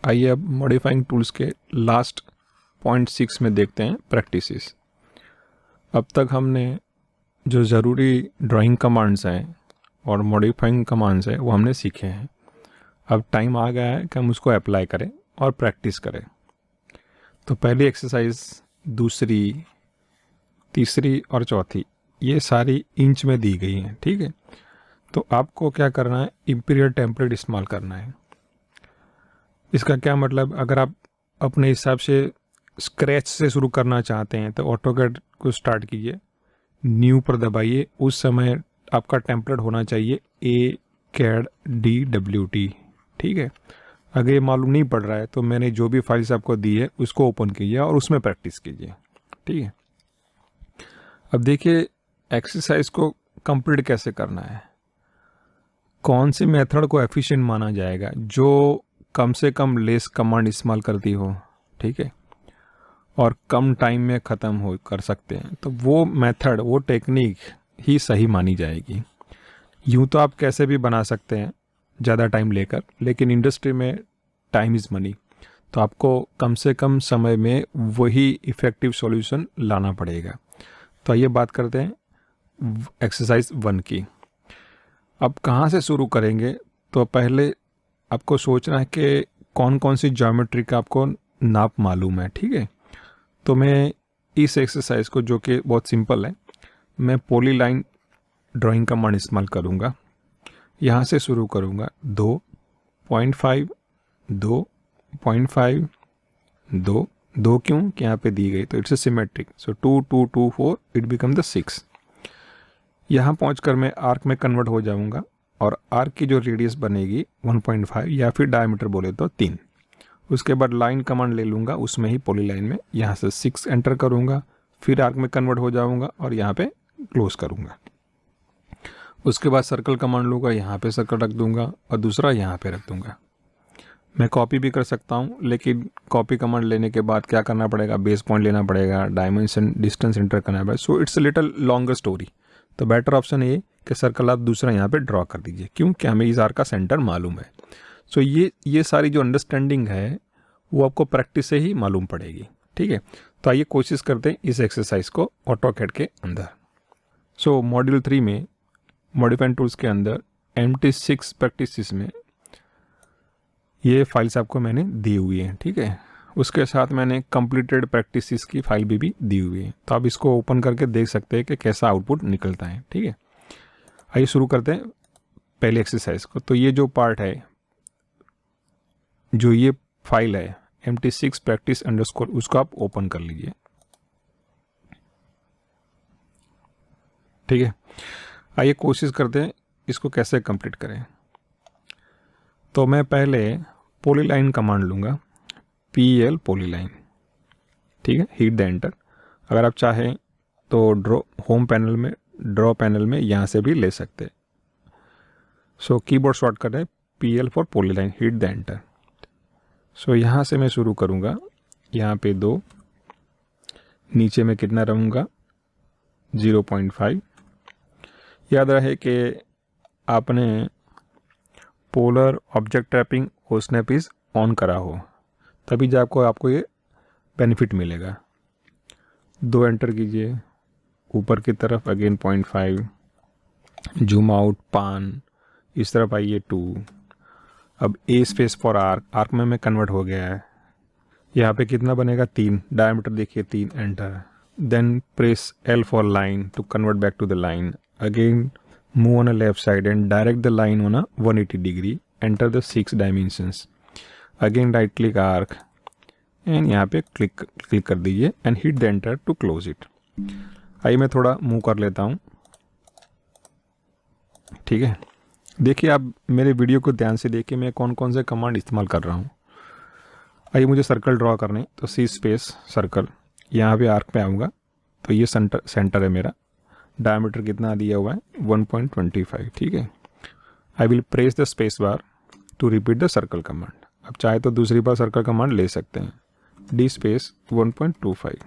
आइए अब modifying tools के लास्ट पॉइंट 6 में देखते हैं प्रैक्टिसेस। अब तक हमने जो ज़रूरी ड्राइंग कमांड्स हैं और मॉडिफाइंग कमांड्स हैं वो हमने सीखे हैं। अब टाइम आ गया है कि हम उसको अप्लाई करें और प्रैक्टिस करें। तो पहली एक्सरसाइज, दूसरी, तीसरी और चौथी ये सारी इंच में दी गई हैं, ठीक है। तो आपको क्या करना है, इंपीरियल टेम्पलेट इस्तेमाल करना है। इसका क्या मतलब, अगर आप अपने हिसाब से स्क्रैच से शुरू करना चाहते हैं तो ऑटोकैड को स्टार्ट कीजिए, न्यू पर दबाइए। उस समय आपका टेम्पलेट होना चाहिए ACAD-DWT, ठीक है। अगर ये मालूम नहीं पड़ रहा है तो मैंने जो भी फाइल्स आपको दी है उसको ओपन कीजिए और उसमें प्रैक्टिस कीजिए, ठीक है। अब देखिए एक्सरसाइज को कंप्लीट कैसे करना है, कौन से मेथड को एफिशिएंट माना जाएगा, जो कम से कम लेस कमांड इस्तेमाल करती हो, ठीक है, और कम टाइम में ख़त्म हो कर सकते हैं, तो वो मेथड, वो टेक्निक ही सही मानी जाएगी। यूँ तो आप कैसे भी बना सकते हैं ज़्यादा टाइम लेकर, लेकिन इंडस्ट्री में टाइम इज़ मनी, तो आपको कम से कम समय में वही इफ़ेक्टिव सॉल्यूशन लाना पड़ेगा। तो आइए बात करते हैं एक्सरसाइज 1 की। अब कहाँ से शुरू करेंगे, तो पहले आपको सोचना है कि कौन कौन सी ज्योमेट्री का आपको नाप मालूम है, ठीक है। तो मैं इस एक्सरसाइज को, जो कि बहुत सिंपल है, मैं पॉलीलाइन ड्राइंग कमांड इस्तेमाल करूँगा। यहाँ से शुरू करूँगा 2.5, 2.5, 2, 2 क्यों कि यहाँ पे दी गई, तो it's a symmetric, so 2, 2, 2, 4 it become the 6। यहाँ पहुँचकर मैं आर्क में कन्वर्ट हो जाऊँगा और आर्क की जो रेडियस बनेगी 1.5 या फिर डायमीटर बोले तो 3। उसके बाद लाइन कमांड ले लूँगा, उसमें ही पॉलीलाइन में यहाँ से 6 एंटर करूँगा, फिर आर्क में कन्वर्ट हो जाऊँगा और यहाँ पे क्लोज करूँगा। उसके बाद सर्कल कमांड लूँगा, यहाँ पे सर्कल रख दूँगा और दूसरा यहाँ पे रख दूँगा। मैं कॉपी भी कर सकता हूँ, लेकिन कॉपी कमांड लेने के बाद क्या करना पड़ेगा, बेस पॉइंट लेना पड़ेगा, डायमेंशन, डिस्टेंस एंटर करना पड़ेगा, so it's a little longer story. तो बेटर ऑप्शन ये कि सर्कल आप दूसरा यहाँ पे ड्रॉ कर दीजिए, क्योंकि हमें इस आर्क का सेंटर मालूम है। सो ये सारी जो अंडरस्टैंडिंग है वो आपको प्रैक्टिस से ही मालूम पड़ेगी, ठीक है। तो आइए कोशिश करते हैं इस एक्सरसाइज को ऑटोकैड के अंदर। सो मॉड्यूल 3 में मॉडिफाइंग टूल्स के अंदर MT6 प्रैक्टिस में ये फाइल्स आपको मैंने दी हुई है, ठीक है। उसके साथ मैंने कंप्लीटेड प्रैक्टिसेस की फाइल भी दी हुई है, तो आप इसको ओपन करके देख सकते हैं कि कैसा आउटपुट निकलता है, ठीक है। आइए शुरू करते हैं पहले एक्सरसाइज को। तो ये जो पार्ट है, जो ये फाइल है MT6 प्रैक्टिस अंडरस्कोर, उसको आप ओपन कर लीजिए, ठीक है। आइए कोशिश करते हैं इसको कैसे कंप्लीट करें। तो मैं पहले पॉलीलाइन कमांड लूँगा, PL पॉलीलाइन, ठीक है, हिट द एंटर। अगर आप चाहें तो ड्रॉ पैनल में यहाँ से भी ले सकते हैं। सो कीबोर्ड शॉर्टकट है PL for polyline, hit the enter. So यहाँ से मैं शुरू करूँगा, यहाँ पे 2, नीचे में कितना रहूँगा 0.5। याद रहे कि आपने पोलर ऑब्जेक्ट ट्रैपिंग और स्नैप इज ऑन करा हो, तभी जब आपको ये बेनिफिट मिलेगा। 2 एंटर कीजिए, ऊपर की तरफ अगेन 0.5, जूम आउट, पान, इस तरफ आइए 2। अब A स्पेस फॉर आर्क में कन्वर्ट हो गया है, यहाँ पे कितना बनेगा 3, डायमीटर देखिए 3, enter. Then press L for line to convert back to the line, again move on a left side and direct the line on a 180 degree, enter the 6 dimensions, again right click arc and यहाँ पे click कर दीजिए and hit the enter to close it। आइए मैं थोड़ा move कर लेता हूँ, ठीक है। देखिए आप मेरे वीडियो को ध्यान से देखिए, मैं कौन कौन से कमांड इस्तेमाल कर रहा हूँ। आइए मुझे सर्कल ड्रॉ करने, तो C स्पेस सर्कल, यहाँ पे आर्क पे आऊँगा, तो ये सेंटर है मेरा, डायमीटर कितना दिया हुआ है 1.25, ठीक है। I will press the space bar to repeat the circle command. अब चाहे तो दूसरी बार सर्कल कमांड ले सकते हैं, D स्पेस 1.25,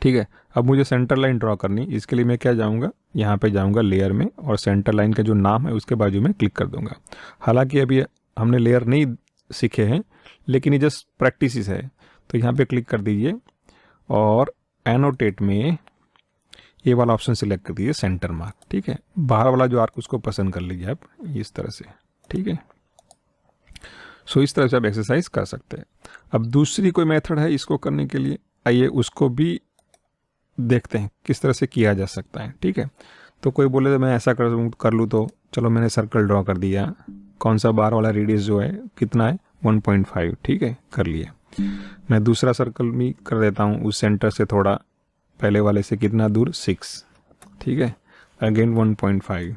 ठीक है। अब मुझे सेंटर लाइन ड्रॉ करनी, इसके लिए मैं क्या जाऊंगा, यहाँ पे जाऊंगा लेयर में और सेंटर लाइन का जो नाम है उसके बाजू में क्लिक कर दूंगा। हालांकि अभी हमने लेयर नहीं सीखे हैं, लेकिन ये जस्ट प्रैक्टिस है। तो यहाँ पे क्लिक कर दीजिए और एनोटेट में ये वाला ऑप्शन सिलेक्ट कर दीजिए सेंटर मार्क, ठीक है। बाहर वाला जो आर्क उसको पसंद कर लीजिए आप इस तरह से, ठीक है। सो इस तरह से आप एक्सरसाइज कर सकते हैं। अब दूसरी कोई मेथड है इसको करने के लिए, आइए उसको भी देखते हैं किस तरह से किया जा सकता है, ठीक है। तो कोई बोले तो मैं ऐसा कर लूँ, तो चलो मैंने सर्कल ड्रॉ कर दिया। कौन सा बाहर वाला रेडियस जो है कितना है 1.5, ठीक है, कर लिया। मैं दूसरा सर्कल भी कर देता हूँ उस सेंटर से थोड़ा पहले वाले से कितना दूर 6, ठीक है, अगेन 1.5।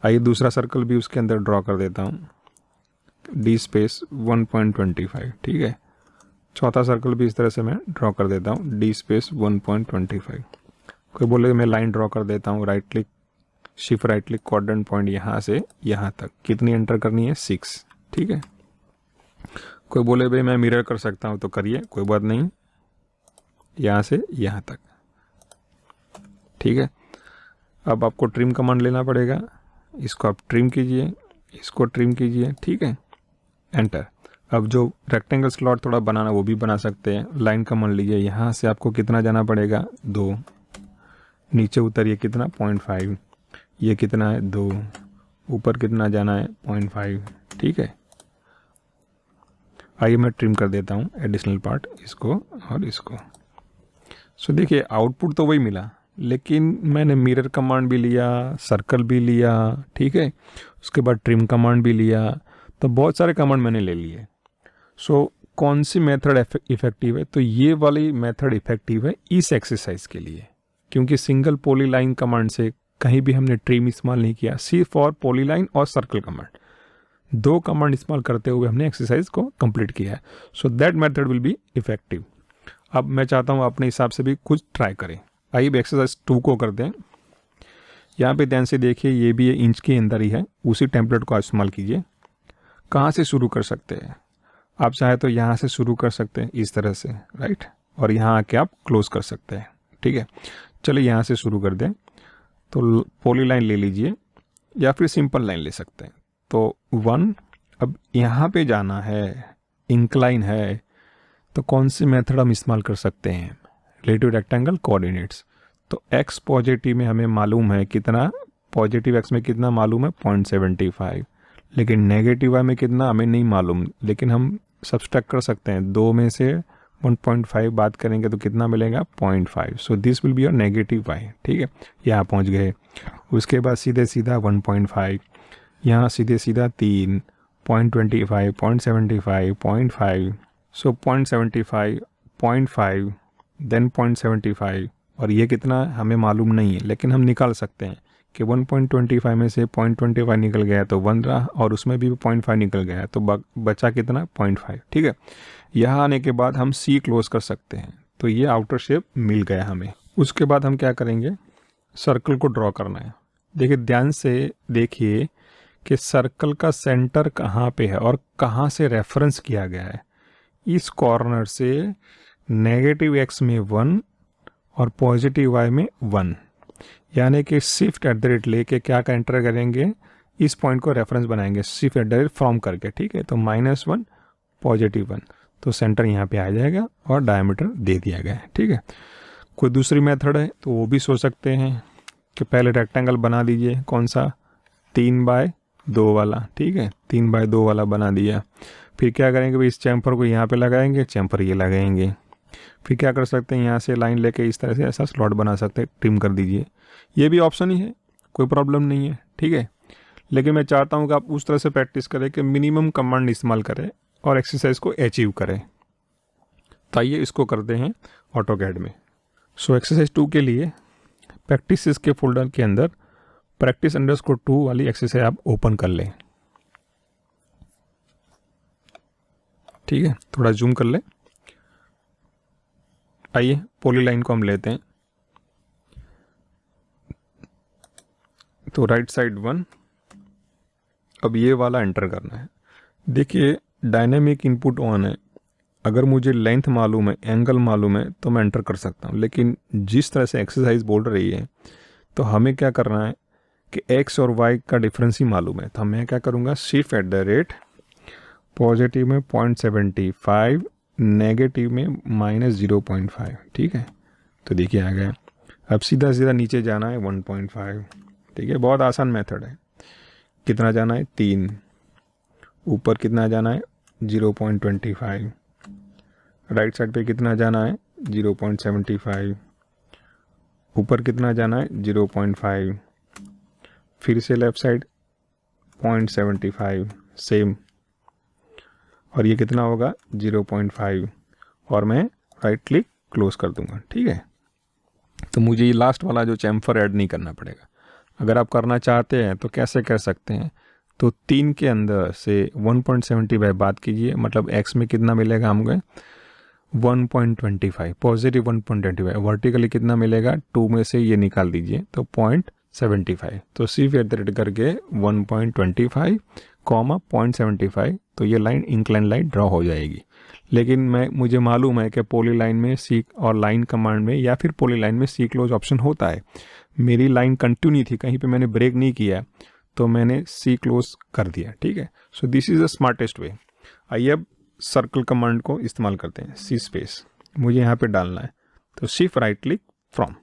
आइए दूसरा सर्कल भी उसके अंदर ड्रॉ कर देता हूँ, डी स्पेस 1.25, ठीक है। चौथा सर्कल भी इस तरह से मैं ड्रॉ कर देता हूँ, डी स्पेस 1.25। कोई बोले मैं लाइन ड्रॉ कर देता हूँ, right click, shift right click, quadrant point यहाँ से यहाँ तक कितनी एंटर करनी है 6, ठीक है। कोई बोले भाई मैं मिरर कर सकता हूँ, तो करिए, कोई बात नहीं, यहाँ से यहाँ तक, ठीक है। अब आपको ट्रिम कमांड लेना पड़ेगा, इसको आप ट्रिम कीजिए, इसको ट्रिम कीजिए, ठीक है, एंटर। अब जो रेक्टेंगल स्लॉट थोड़ा बनाना वो भी बना सकते हैं। लाइन कमांड लीजिए, यहाँ से आपको कितना जाना पड़ेगा 2, नीचे उतरिए कितना 0.5, ये कितना है 2, ऊपर कितना जाना है 0.5, ठीक है। आइए मैं ट्रिम कर देता हूँ एडिशनल पार्ट, इसको और इसको। सो देखिए आउटपुट तो वही मिला, लेकिन मैंने मिरर कमांड भी लिया, सर्कल भी लिया, ठीक है, उसके बाद ट्रिम कमांड भी लिया, तो बहुत सारे कमांड मैंने ले लिए। सो कौन सी मेथड इफेक्टिव है? तो ये वाली मेथड इफेक्टिव है इस एक्सरसाइज के लिए, क्योंकि सिंगल पॉलीलाइन कमांड से कहीं भी हमने ट्रिम इस्तेमाल नहीं किया, सिर्फ और पॉलीलाइन और सर्कल कमांड, 2 कमांड इस्तेमाल करते हुए हमने एक्सरसाइज को कंप्लीट किया है। So that method will be effective. अब मैं चाहता हूँ अपने हिसाब से भी कुछ ट्राई करें। आइए एक्सरसाइज 2 को करते हैं। यहाँ पे ध्यान से देखिए, ये भी इंच के अंदर ही है, उसी टेम्पलेट को इस्तेमाल कीजिए। कहाँ से शुरू कर सकते हैं? आप चाहे तो यहाँ से शुरू कर सकते हैं इस तरह से, राइट, और यहाँ आके आप क्लोज कर सकते हैं, ठीक है। चलिए यहाँ से शुरू कर दें, तो पॉलीलाइन ले लीजिए या फिर सिंपल लाइन ले सकते हैं। तो 1, अब यहाँ पे जाना है, इंक्लाइन है, तो कौन सी मेथड हम इस्तेमाल कर सकते हैं? Relative rectangle coordinates. तो x पॉजिटिव में हमें मालूम है कितना, पॉजिटिव x में कितना मालूम है 0.75, लेकिन नेगेटिव y में कितना हमें नहीं मालूम, लेकिन हम सब्सट्रैक्ट कर सकते हैं। 2 में से 1.5 बात करेंगे तो कितना मिलेगा 0.5। So this will be your negative y, ठीक है। यहाँ पहुँच गए, उसके बाद सीधे सीधा 1.5, यहाँ सीधे सीधा 3, 0.25, 0.75, 0.5, सो 0.75, 0.5, देन 0.75, और ये कितना हमें मालूम नहीं है, लेकिन हम निकाल सकते हैं कि 1.25 में से 0.25 निकल गया तो 1 रहा, और उसमें भी 0.5 निकल गया तो बचा कितना 0.5, ठीक है। यहाँ आने के बाद हम C क्लोज कर सकते हैं, तो ये आउटर शेप मिल गया हमें। उसके बाद हम क्या करेंगे, सर्कल को ड्रॉ करना है। देखिए ध्यान से देखिए कि सर्कल का सेंटर कहाँ पे है और कहाँ से रेफरेंस किया गया है। इस कॉर्नर से नेगेटिव x में 1 और पॉजिटिव y में 1, यानी कि शिफ्ट एट द रेट लेके क्या का एंटर करेंगे, इस पॉइंट को रेफरेंस बनाएंगे shift at the rate from करके, ठीक है। तो -1 पॉजिटिव 1, तो सेंटर यहाँ पे आ जाएगा और डायमीटर दे दिया गया है, ठीक है। कोई दूसरी मेथड है तो वो भी सोच सकते हैं कि पहले रेक्टेंगल बना दीजिए, कौन सा 3/2 वाला, ठीक है, 3/2 वाला बना दिया। फिर क्या करेंगे भाई, इस चैम्फर को यहाँ पे लगाएंगे, चैम्फर ये लगाएंगे। फिर क्या कर सकते हैं, यहाँ से लाइन लेके इस तरह से ऐसा स्लॉट बना सकते हैं, ट्रिम कर दीजिए। ये भी ऑप्शन ही है, कोई प्रॉब्लम नहीं है, ठीक है। लेकिन मैं चाहता हूँ कि आप उस तरह से प्रैक्टिस करें कि मिनिमम कमांड इस्तेमाल करें और एक्सरसाइज को अचीव करें। तो आइए इसको करते हैं ऑटोकैड में। सो एक्सरसाइज 2 के लिए प्रैक्टिस के फोल्डर के अंदर practice_2 वाली एक्सरसाइज आप ओपन कर लें, ठीक है। थोड़ा जूम कर ले। आइए पॉलीलाइन को हम लेते हैं, तो राइट साइड 1, अब ये वाला एंटर करना है। देखिए डायनेमिक इनपुट ऑन है, अगर मुझे लेंथ मालूम है, एंगल मालूम है तो मैं एंटर कर सकता हूँ, लेकिन जिस तरह से एक्सरसाइज बोल रही है तो हमें क्या करना है कि x और y का डिफरेंस ही मालूम है। तो मैं क्या करूँगा, shift at the rate positive में 0.75, नेगेटिव में -0.5, ठीक है। तो देखिए आ गया। अब सीधा सीधा नीचे जाना है 1.5, ठीक है, बहुत आसान मेथड है। कितना जाना है 3, ऊपर कितना जाना है 0.25, राइट साइड पे कितना जाना है 0.75, ऊपर कितना जाना है 0.5, फिर से लेफ्ट साइड 0.75 सेम, और ये कितना होगा 0.5, और मैं राइट क्लिक क्लोज कर दूंगा, ठीक है। तो मुझे ये लास्ट वाला जो चैम्फर ऐड नहीं करना पड़ेगा। अगर आप करना चाहते हैं तो कैसे कर सकते हैं, तो 3 के अंदर से 1.75 बात कीजिए, मतलब x में कितना मिलेगा हमको 1.25, पॉजिटिव 1.25, वर्टिकली कितना मिलेगा 2 में से ये निकाल दीजिए तो 0.75, तो सिर्फ एट द रेट करके 1.25 कॉमा 0.75, तो ये लाइन इंक्लाइन लाइन ड्रॉ हो जाएगी। लेकिन मुझे मालूम है कि पॉली लाइन में सीक और लाइन कमांड में या फिर पॉली लाइन में सी क्लोज ऑप्शन होता है। मेरी लाइन कंटिन्यू थी, कहीं पे मैंने ब्रेक नहीं किया, तो मैंने सी क्लोज कर दिया, ठीक है। So this is the smartest way. आइए अब सर्कल कमांड को इस्तेमाल करते हैं। सी स्पेस मुझे यहाँ पे डालना है, तो shift right click from,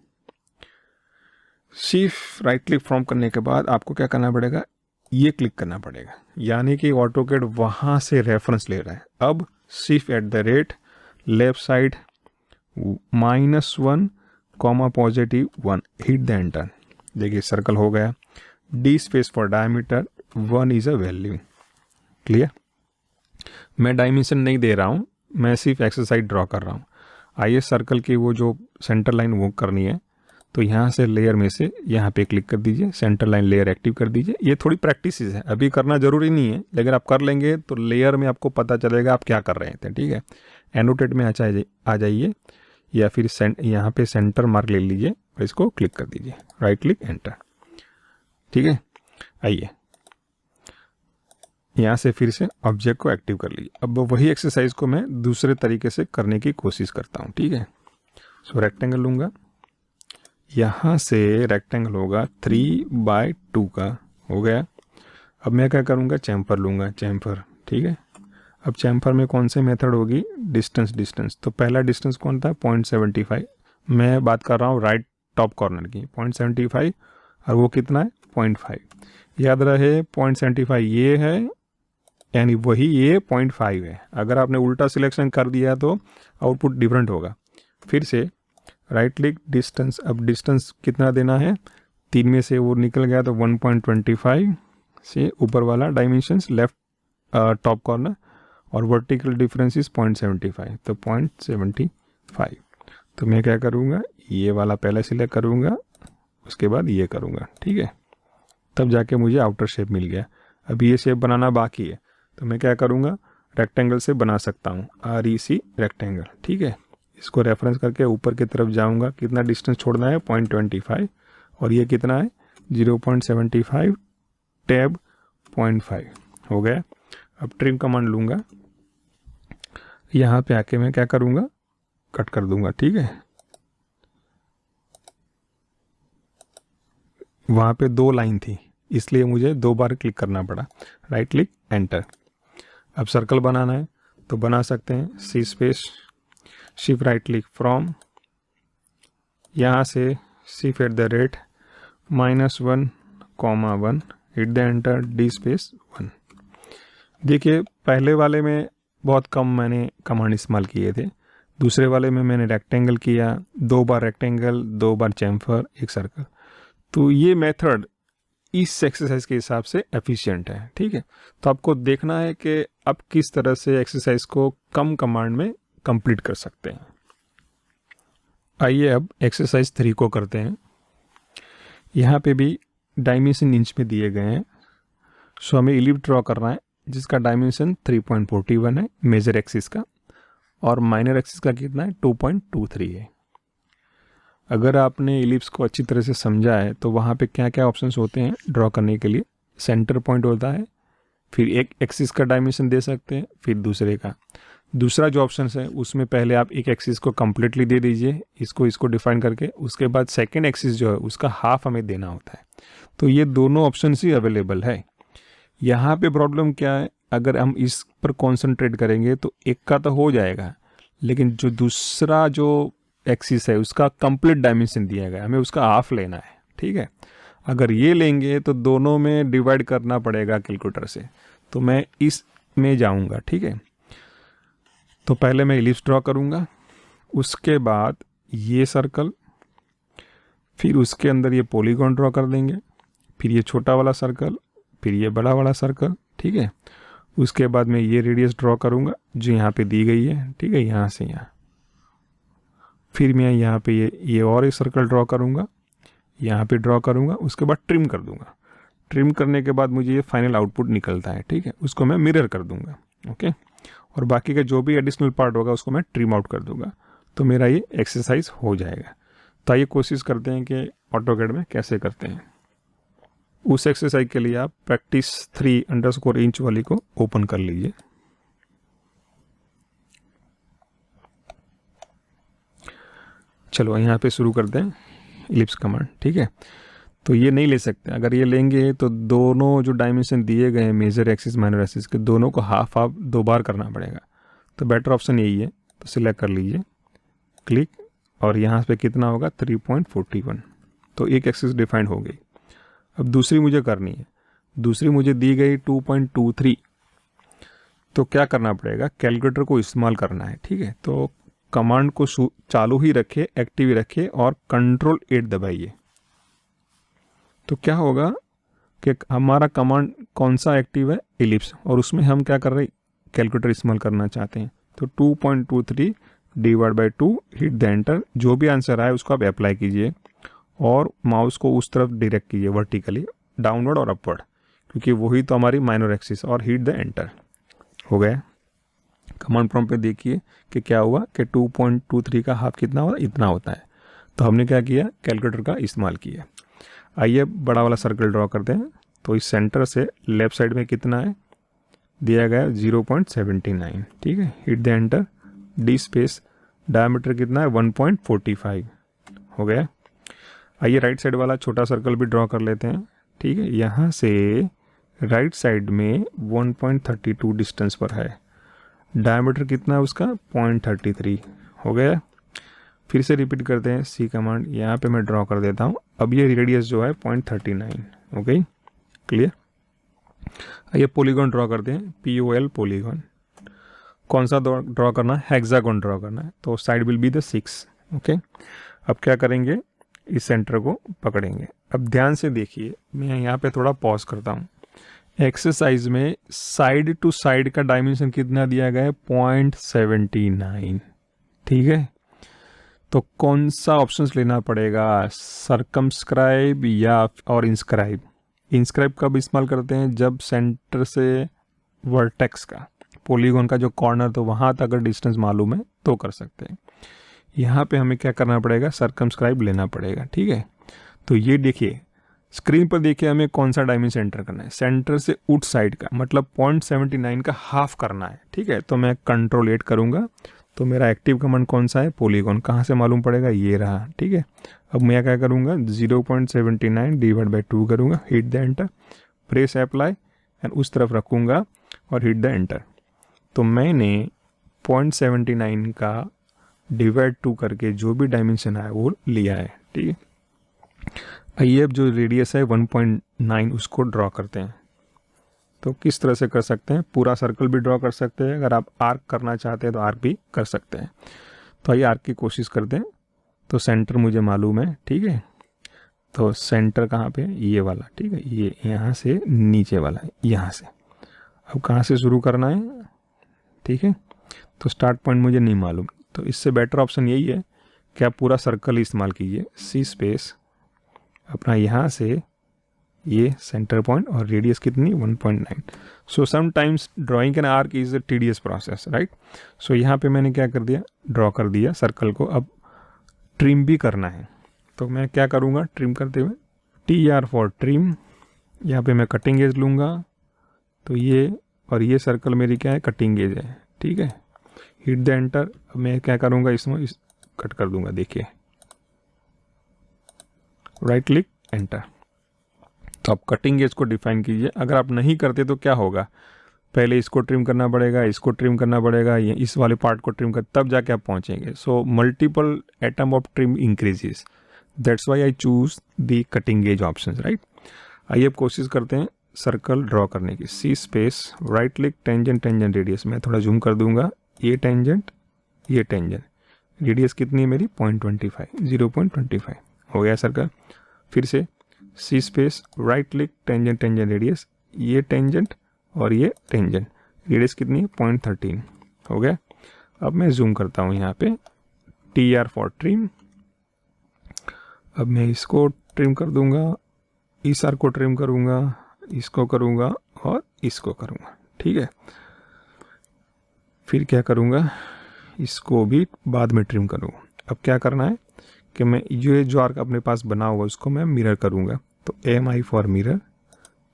shift right click from करने के बाद आपको क्या करना पड़ेगा, ये क्लिक करना पड़ेगा, यानी कि ऑटोकैड वहाँ से रेफरेंस ले रहा है। अब shift at the rate left side -1 comma positive 1, hit the enter. देखिए सर्कल हो गया। D space for diameter 1 is a value, clear. मैं डायमेंशन नहीं दे रहा हूँ, मैं सिर्फ एक्सरसाइज ड्रॉ कर रहा हूँ। आइए सर्कल की वो जो सेंटर लाइन वो करनी है, तो यहाँ से लेयर में से यहाँ पे क्लिक कर दीजिए, सेंटर लाइन लेयर एक्टिव कर दीजिए। ये थोड़ी प्रैक्टिस है, अभी करना ज़रूरी नहीं है, लेकिन आप कर लेंगे तो लेयर में आपको पता चलेगा आप क्या कर रहे थे, ठीक है। एनोटेट में आ जाइए, या फिर यहाँ पे सेंटर मार्क ले लीजिए और इसको क्लिक कर दीजिए, राइट क्लिक एंटर, ठीक है। आइए यहाँ से फिर से ऑब्जेक्ट को एक्टिव कर लीजिए। अब वही एक्सरसाइज को मैं दूसरे तरीके से करने की कोशिश करता हूँ, ठीक है। सो रेक्टेंगल लूँगा, यहाँ से रेक्टेंगल होगा 3/2 का, हो गया। अब मैं क्या करूँगा, चैम्फर लूँगा, चैम्फर, ठीक है। अब चैम्फर में कौन से मेथड होगी, डिस्टेंस, तो पहला डिस्टेंस कौन था 0.75, मैं बात कर रहा हूँ राइट टॉप कॉर्नर की 0.75, और वो कितना है 0.5। याद रहे 0.75 ये है, यानी वही ये 0.5 है। अगर आपने उल्टा सिलेक्शन कर दिया तो आउटपुट डिफरेंट होगा। फिर से राइट क्लिक डिस्टेंस, अब डिस्टेंस कितना देना है, 3 में से वो निकल गया तो 1.25 से ऊपर वाला डायमेंशंस लेफ्ट टॉप कॉर्नर, और वर्टिकल डिफरेंस इज 0.75, तो 0.75। तो मैं क्या करूँगा, ये वाला पहले सिलेक्ट करूँगा, उसके बाद ये करूँगा, ठीक है। तब जाके मुझे आउटर शेप मिल गया। अभी ये शेप बनाना बाकी है, तो मैं क्या करूँगा, रेक्टेंगल से बना सकता हूँ, REC रेक्टेंगल, ठीक है। इसको रेफरेंस करके ऊपर की तरफ जाऊँगा, कितना डिस्टेंस छोड़ना है 0.25, और ये कितना है 0.75 टैब 0.5, हो गया। अब ट्रिम कमांड लूँगा, यहाँ पे आके मैं क्या करूँगा, कट कर दूँगा, ठीक है। वहाँ पे 2 लाइन थी, इसलिए मुझे 2 बार क्लिक करना पड़ा, राइट क्लिक एंटर। अब सर्कल बनाना है तो बना सकते हैं, C space shift right click from, यहाँ से shift at the rate -1 comma 1, hit the enter, D space 1। देखिए पहले वाले में बहुत कम मैंने कमांड इस्तेमाल किए थे, दूसरे वाले में मैंने रेक्टेंगल किया, 2 बार रेक्टेंगल, 2 बार चैम्फर, एक सर्कल। तो ये मेथड इस एक्सरसाइज के हिसाब से एफिशिएंट है, ठीक है। तो आपको देखना है कि आप किस तरह से एक्सरसाइज को कम कमांड में कंप्लीट कर सकते हैं। आइए अब एक्सरसाइज 3 को करते हैं। यहाँ पे भी डायमेंशन इंच में दिए गए हैं। सो हमें इलिप्स ड्रॉ करना है जिसका डायमेंशन 3.41 है मेजर एक्सिस का, और माइनर एक्सिस का कितना है 2.23 है। अगर आपने इलिप्स को अच्छी तरह से समझा है तो वहाँ पे क्या क्या ऑप्शंस होते हैं ड्रॉ करने के लिए, सेंटर पॉइंट होता है, फिर एक एक्सिस का डायमेंशन दे सकते हैं, फिर दूसरे का। दूसरा जो ऑप्शन है उसमें पहले आप एक एक्सिस को कम्प्लीटली दे दीजिए, इसको डिफाइन करके, उसके बाद सेकेंड एक्सिस जो है उसका हाफ हमें देना होता है। तो ये दोनों ऑप्शन ही अवेलेबल है। यहाँ पे प्रॉब्लम क्या है, अगर हम इस पर कॉन्सेंट्रेट करेंगे तो एक का तो हो जाएगा, लेकिन जो दूसरा जो एक्सिस है उसका कंप्लीट डायमेंशन दिया गया, हमें उसका हाफ लेना है, ठीक है। अगर ये लेंगे तो दोनों में डिवाइड करना पड़ेगा कैलकुलेटर से, तो मैं इस में जाऊंगा, ठीक है। तो पहले मैं इलिप्स ड्रॉ करूंगा, उसके बाद ये सर्कल, फिर उसके अंदर ये पॉलीगॉन ड्रॉ कर देंगे, फिर ये छोटा वाला सर्कल, फिर ये बड़ा वाला सर्कल, ठीक है। उसके बाद मैं ये रेडियस ड्रॉ करूंगा जो यहाँ पे दी गई है, ठीक है, यहाँ से यहाँ। फिर मैं यहाँ पे ये और एक सर्कल ड्रॉ करूंगा, यहाँ पे ड्रॉ करूंगा, उसके बाद ट्रिम कर दूंगा। ट्रिम करने के बाद मुझे ये फाइनल आउटपुट निकलता है, ठीक है, उसको मैं मिरर कर दूंगा, ओके। और बाकी का जो भी एडिशनल पार्ट होगा उसको मैं ट्रिम आउट कर दूंगा, तो मेरा ये एक्सरसाइज हो जाएगा। तो आइए कोशिश करते हैं कि ऑटोकैड में कैसे करते हैं। उस एक्सरसाइज के लिए आप प्रैक्टिस 3_inch वाली को ओपन कर लीजिए। चलो यहाँ पे शुरू करते हैं इलिप्स कमांड, ठीक है। तो ये नहीं ले सकते, अगर ये लेंगे तो दोनों जो डायमेंशन दिए गए हैं मेजर एक्सिस माइनर एक्सिस के, दोनों को हाफ हाफ 2 बार करना पड़ेगा। तो बेटर ऑप्शन यही है, तो सिलेक्ट कर लीजिए, क्लिक, और यहाँ पे कितना होगा 3.41। तो एक एक्सिस डिफाइंड हो गई। अब दूसरी मुझे करनी है, दूसरी मुझे दी गई 2.23। तो क्या करना पड़ेगा, कैलकुलेटर को इस्तेमाल करना है, ठीक है। तो कमांड को चालू ही रखे, एक्टिव ही रखे, और Ctrl+8 दबाइए। तो क्या होगा कि हमारा कमांड कौन सा एक्टिव है, इलिप्स, और उसमें हम क्या कर रहे हैं, कैलकुलेटर इस्तेमाल करना चाहते हैं। तो 2.23 divide by 2, hit the enter. जो भी आंसर आए उसको आप अप्लाई कीजिए और माउस को उस तरफ डायरेक्ट कीजिए, वर्टिकली, डाउनवर्ड और अपवर्ड, क्योंकि वही तो हमारी माइनर एक्सिस, और हिट द एंटर। हो गया। कमांड प्रॉम्प्ट पे देखिए कि क्या हुआ कि 2.23 का हाफ कितना हुआ, इतना होता है। तो हमने क्या किया, कैलकुलेटर का इस्तेमाल किया। आइए बड़ा वाला सर्कल ड्रॉ करते हैं। तो इस सेंटर से लेफ्ट साइड में कितना है दिया गया है, 0.79, ठीक है। Hit the enter, D space, diameter कितना है 1.45। हो गया। आइए राइट साइड वाला छोटा सर्कल भी ड्रॉ कर लेते हैं, ठीक है। यहाँ से राइट साइड में 1.32 डिस्टेंस पर है, डायमीटर कितना है उसका 0.33। हो गया। फिर से रिपीट करते हैं सी कमांड, यहाँ पे मैं ड्रॉ कर देता हूँ। अब ये रेडियस जो है 0.39, ओके, क्लियर। आइए पॉलीगॉन ड्रॉ करते हैं, POL पॉलीगॉन। कौन सा ड्रॉ करना है, हेक्सागोन ड्रॉ करना है। तो side will be the 6, okay. अब क्या करेंगे, इस सेंटर को पकड़ेंगे। अब ध्यान से देखिए, मैं यहाँ पे थोड़ा पॉज करता हूँ। एक्सरसाइज में साइड टू साइड का डायमेंशन कितना दिया गया है, 0.79, ठीक है। तो कौन सा ऑप्शंस लेना पड़ेगा, सर्कमस्क्राइब या और इंस्क्राइब। इंस्क्राइब कब इस्तेमाल करते हैं, जब सेंटर से वर्टेक्स का, पॉलीगॉन का जो कॉर्नर, तो वहाँ तक अगर डिस्टेंस मालूम है तो कर सकते हैं। यहाँ पे हमें क्या करना पड़ेगा, सर्कमस्क्राइब लेना पड़ेगा, ठीक है। तो ये देखिए स्क्रीन पर, देखिए हमें कौन सा डायमेंशन एंटर करना है, सेंटर से उट साइड का, मतलब 0.79 का हाफ करना है, ठीक है। तो मैं Ctrl+8 करूँगा। तो मेरा एक्टिव कमांड कौन सा है, पॉलीगॉन, कहाँ से मालूम पड़ेगा, ये रहा, ठीक है। अब मैं क्या करूँगा, 0.79 डिवाइड बाई 2 करूँगा, hit the enter, press apply, and उस तरफ रखूँगा और हिट द एंटर। तो मैंने 0.79 का डिवाइड 2 करके जो भी डायमेंशन आया वो लिया है, ठीक है। आइए अब जो रेडियस है 1.9 उसको ड्रॉ करते हैं। तो किस तरह से कर सकते हैं, पूरा सर्कल भी ड्रॉ कर सकते हैं, अगर आप आर्क करना चाहते हैं तो आर्क भी कर सकते हैं। तो आइए आर्क की कोशिश करते हैं। तो सेंटर मुझे मालूम है, ठीक है। तो सेंटर कहाँ पे, ये वाला, ठीक है, ये यहाँ से नीचे वाला है, यहाँ से। अब कहाँ से शुरू करना है, ठीक है। तो स्टार्ट पॉइंट मुझे नहीं मालूम, तो इससे बेटर ऑप्शन यही है कि आप पूरा सर्कल इस्तेमाल कीजिए, सी स्पेस, अपना यहाँ से ये सेंटर पॉइंट, और रेडियस कितनी 1.9। So sometimes drawing an arc is a tedious process, right. So यहाँ पे मैंने क्या कर दिया, ड्रॉ कर दिया सर्कल को। अब ट्रिम भी करना है, तो मैं क्या करूँगा, ट्रिम करते हुए TR फॉर ट्रिम, यहाँ पे मैं कटिंग एज लूँगा। तो ये और ये सर्कल मेरी क्या है, कटिंग एज है, ठीक है। Hit the enter. अब मैं क्या करूँगा, इसमें कट कर दूंगा, देखिए, राइट क्लिक, एंटर। तो आप कटिंग एज को डिफाइन कीजिए। अगर आप नहीं करते तो क्या होगा, पहले इसको ट्रिम करना पड़ेगा, इसको ट्रिम करना पड़ेगा, ये इस वाले पार्ट को ट्रिम कर, तब जाके आप पहुंचेंगे. So multiple attempt of trim increases, that's why I choose the cutting edge option, right. आइए अब कोशिश करते हैं सर्कल ड्रॉ करने की. C space, right click, tangent, tangent radius. मैं थोड़ा जूम कर दूंगा. ये टेंजेंट, ये टेंजेंट. रेडियस कितनी है मेरी? 0.25, 0.25 हो गया सर्कल. फिर से C space, right click, tangent, tangent radius. ये टेंजेंट और ये टेंजेंट. रेडियस कितनी है? 0.13 हो गया. अब मैं जूम करता हूँ यहाँ पे. TR for trim. अब मैं इसको ट्रिम कर दूंगा, इस आर को ट्रिम करूंगा, इसको करूंगा और इसको करूंगा. ठीक है. फिर क्या करूंगा? इसको भी बाद में ट्रिम करूंगा. अब क्या करना है कि मैं ये जो आर्क अपने पास बना हुआ उसको मैं मिरर करूंगा. तो AMI for mirror.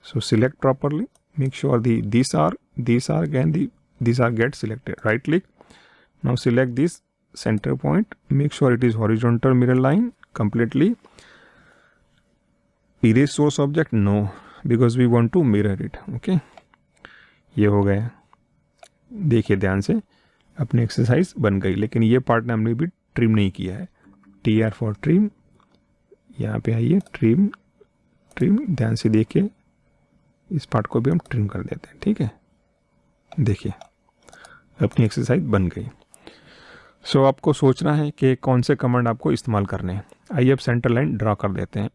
So select properly, make sure these are again these are get selected. Right click, now select this center point, make sure it is horizontal mirror line completely. Erase source object, no, because we want to mirror it. Okay, ये हो गया. देखिए ध्यान से, अपनी exercise बन गई, लेकिन ये पार्ट ने हमने भी ट्रिम नहीं किया है. TR for trim. यहाँ पे आइए, ट्रिम, ट्रिम. ध्यान से देखिए, इस पार्ट को भी हम ट्रिम कर देते हैं. ठीक है, देखिए अपनी एक्सरसाइज बन गई. सो आपको सोचना है कि कौन से कमांड आपको इस्तेमाल करने हैं. आइए अब सेंटर लाइन ड्रॉ कर देते हैं.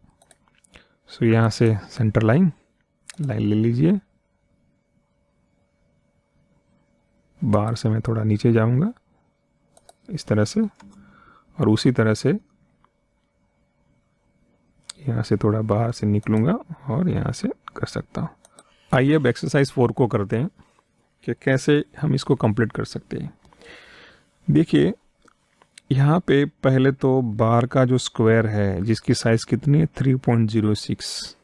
सो यहाँ से सेंटर लाइन ले लीजिए. बाहर से मैं थोड़ा नीचे जाऊंगा इस तरह से, और उसी तरह से यहाँ से थोड़ा बाहर से निकलूंगा और यहाँ से कर सकता हूँ. आइए अब एक्सरसाइज 4 को करते हैं कि कैसे हम इसको कंप्लीट कर सकते हैं. देखिए यहाँ पे पहले तो बार का जो स्क्वायर है जिसकी साइज कितनी है? 3.06.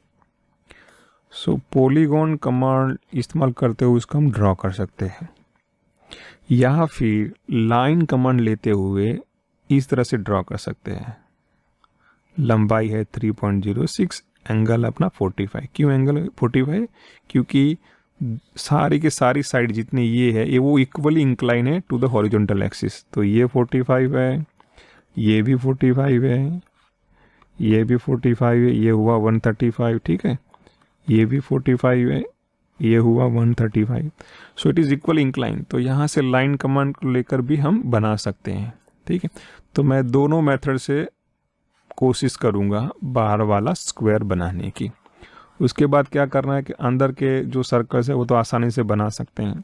सो पॉलीगॉन कमांड इस्तेमाल करते हुए उसको हम ड्रॉ कर सकते हैं, या फिर लाइन कमांड लेते हुए इस तरह से ड्रॉ कर सकते हैं. लंबाई है 3.06, एंगल अपना 45. क्यों एंगल 45? क्योंकि सारी के सारी साइड जितनी ये है ये वो इक्वली इंक्लाइन है टू द हॉरिजॉन्टल एक्सिस. तो ये 45 है, ये भी 45 है, ये भी 45 है, ये हुआ 135. ठीक है, ये भी 45 है, ये हुआ 135. So it is equal incline. तो यहाँ से लाइन कमांड को लेकर भी हम बना सकते हैं. ठीक है, तो मैं दोनों मेथड से कोशिश करूँगा बाहर वाला स्क्वायर बनाने की. उसके बाद क्या करना है कि अंदर के जो सर्कल्स है वो तो आसानी से बना सकते हैं.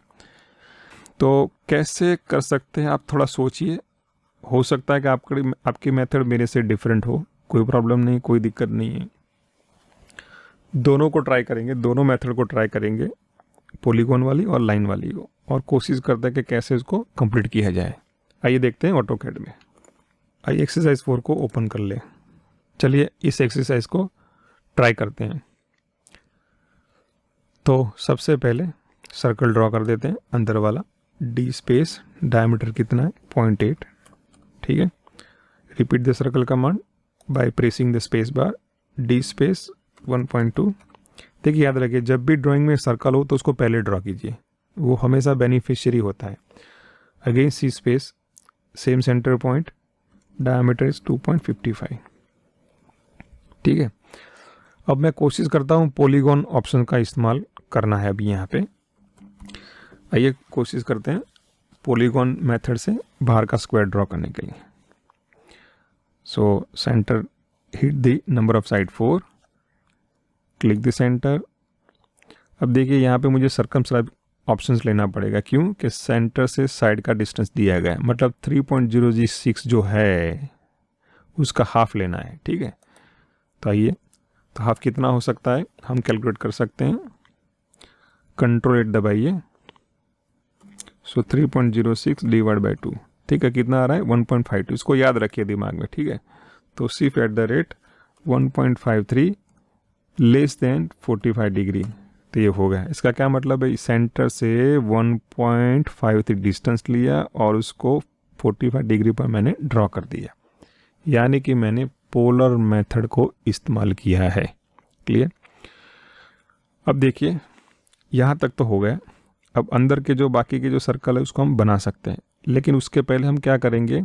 तो कैसे कर सकते हैं आप थोड़ा सोचिए. हो सकता है कि आपकी मेथड मेरे से डिफरेंट हो, कोई प्रॉब्लम नहीं, कोई दिक्कत नहीं है. दोनों को ट्राई करेंगे, दोनों मेथड को ट्राई करेंगे, पॉलीगॉन वाली और लाइन वाली को, और कोशिश करते हैं कि कैसे इसको कंप्लीट किया जाए. आइए देखते हैं ऑटोकैड में. आइए एक्सरसाइज 4 को ओपन कर ले. चलिए इस एक्सरसाइज को ट्राई करते हैं. तो सबसे पहले सर्कल ड्रॉ कर देते हैं अंदर वाला. D स्पेस, डायमीटर कितना है? 0.8. ठीक है, repeat the circle command by pressing the space bar. D space 1.2. देखिए याद रखिए, जब भी ड्राइंग में सर्कल हो तो उसको पहले ड्रॉ कीजिए, वो हमेशा बेनिफिशियरी होता है. Again C space, same centre point, diameter is 2.55. ठीक है, अब मैं कोशिश करता हूँ पॉलीगॉन ऑप्शन का इस्तेमाल करना है अभी यहाँ पे. आइए कोशिश करते हैं पॉलीगॉन मेथड से बाहर का स्क्वायर ड्रॉ करने के लिए. So centre, hit the number of side 4, click the centre. अब देखिए यहाँ पे मुझे सर्कमस्क्राइब ऑप्शंस लेना पड़ेगा. क्यों? कि सेंटर से साइड का डिस्टेंस दिया गया है, मतलब 3.006 जो है उसका हाफ लेना है. ठीक है, तो आइए, तो हाफ कितना हो सकता है हम कैलकुलेट कर सकते हैं. कंट्रोल 8 दबाइए. सो 3.06 डिवाइड बाई 2. ठीक है, कितना आ रहा है? 1.52. इसको याद रखिए दिमाग में. ठीक है, तो सिर्फ eight the rate 1.53 less than 45 degree. तो ये हो गया. इसका क्या मतलब है? सेंटर से 1.53 डिस्टेंस लिया और उसको 45 डिग्री पर मैंने ड्रॉ कर दिया, यानी कि मैंने पोलर मेथड को इस्तेमाल किया है. क्लियर? अब देखिए यहाँ तक तो हो गया. अब अंदर के जो बाकी के जो सर्कल है उसको हम बना सकते हैं, लेकिन उसके पहले हम क्या करेंगे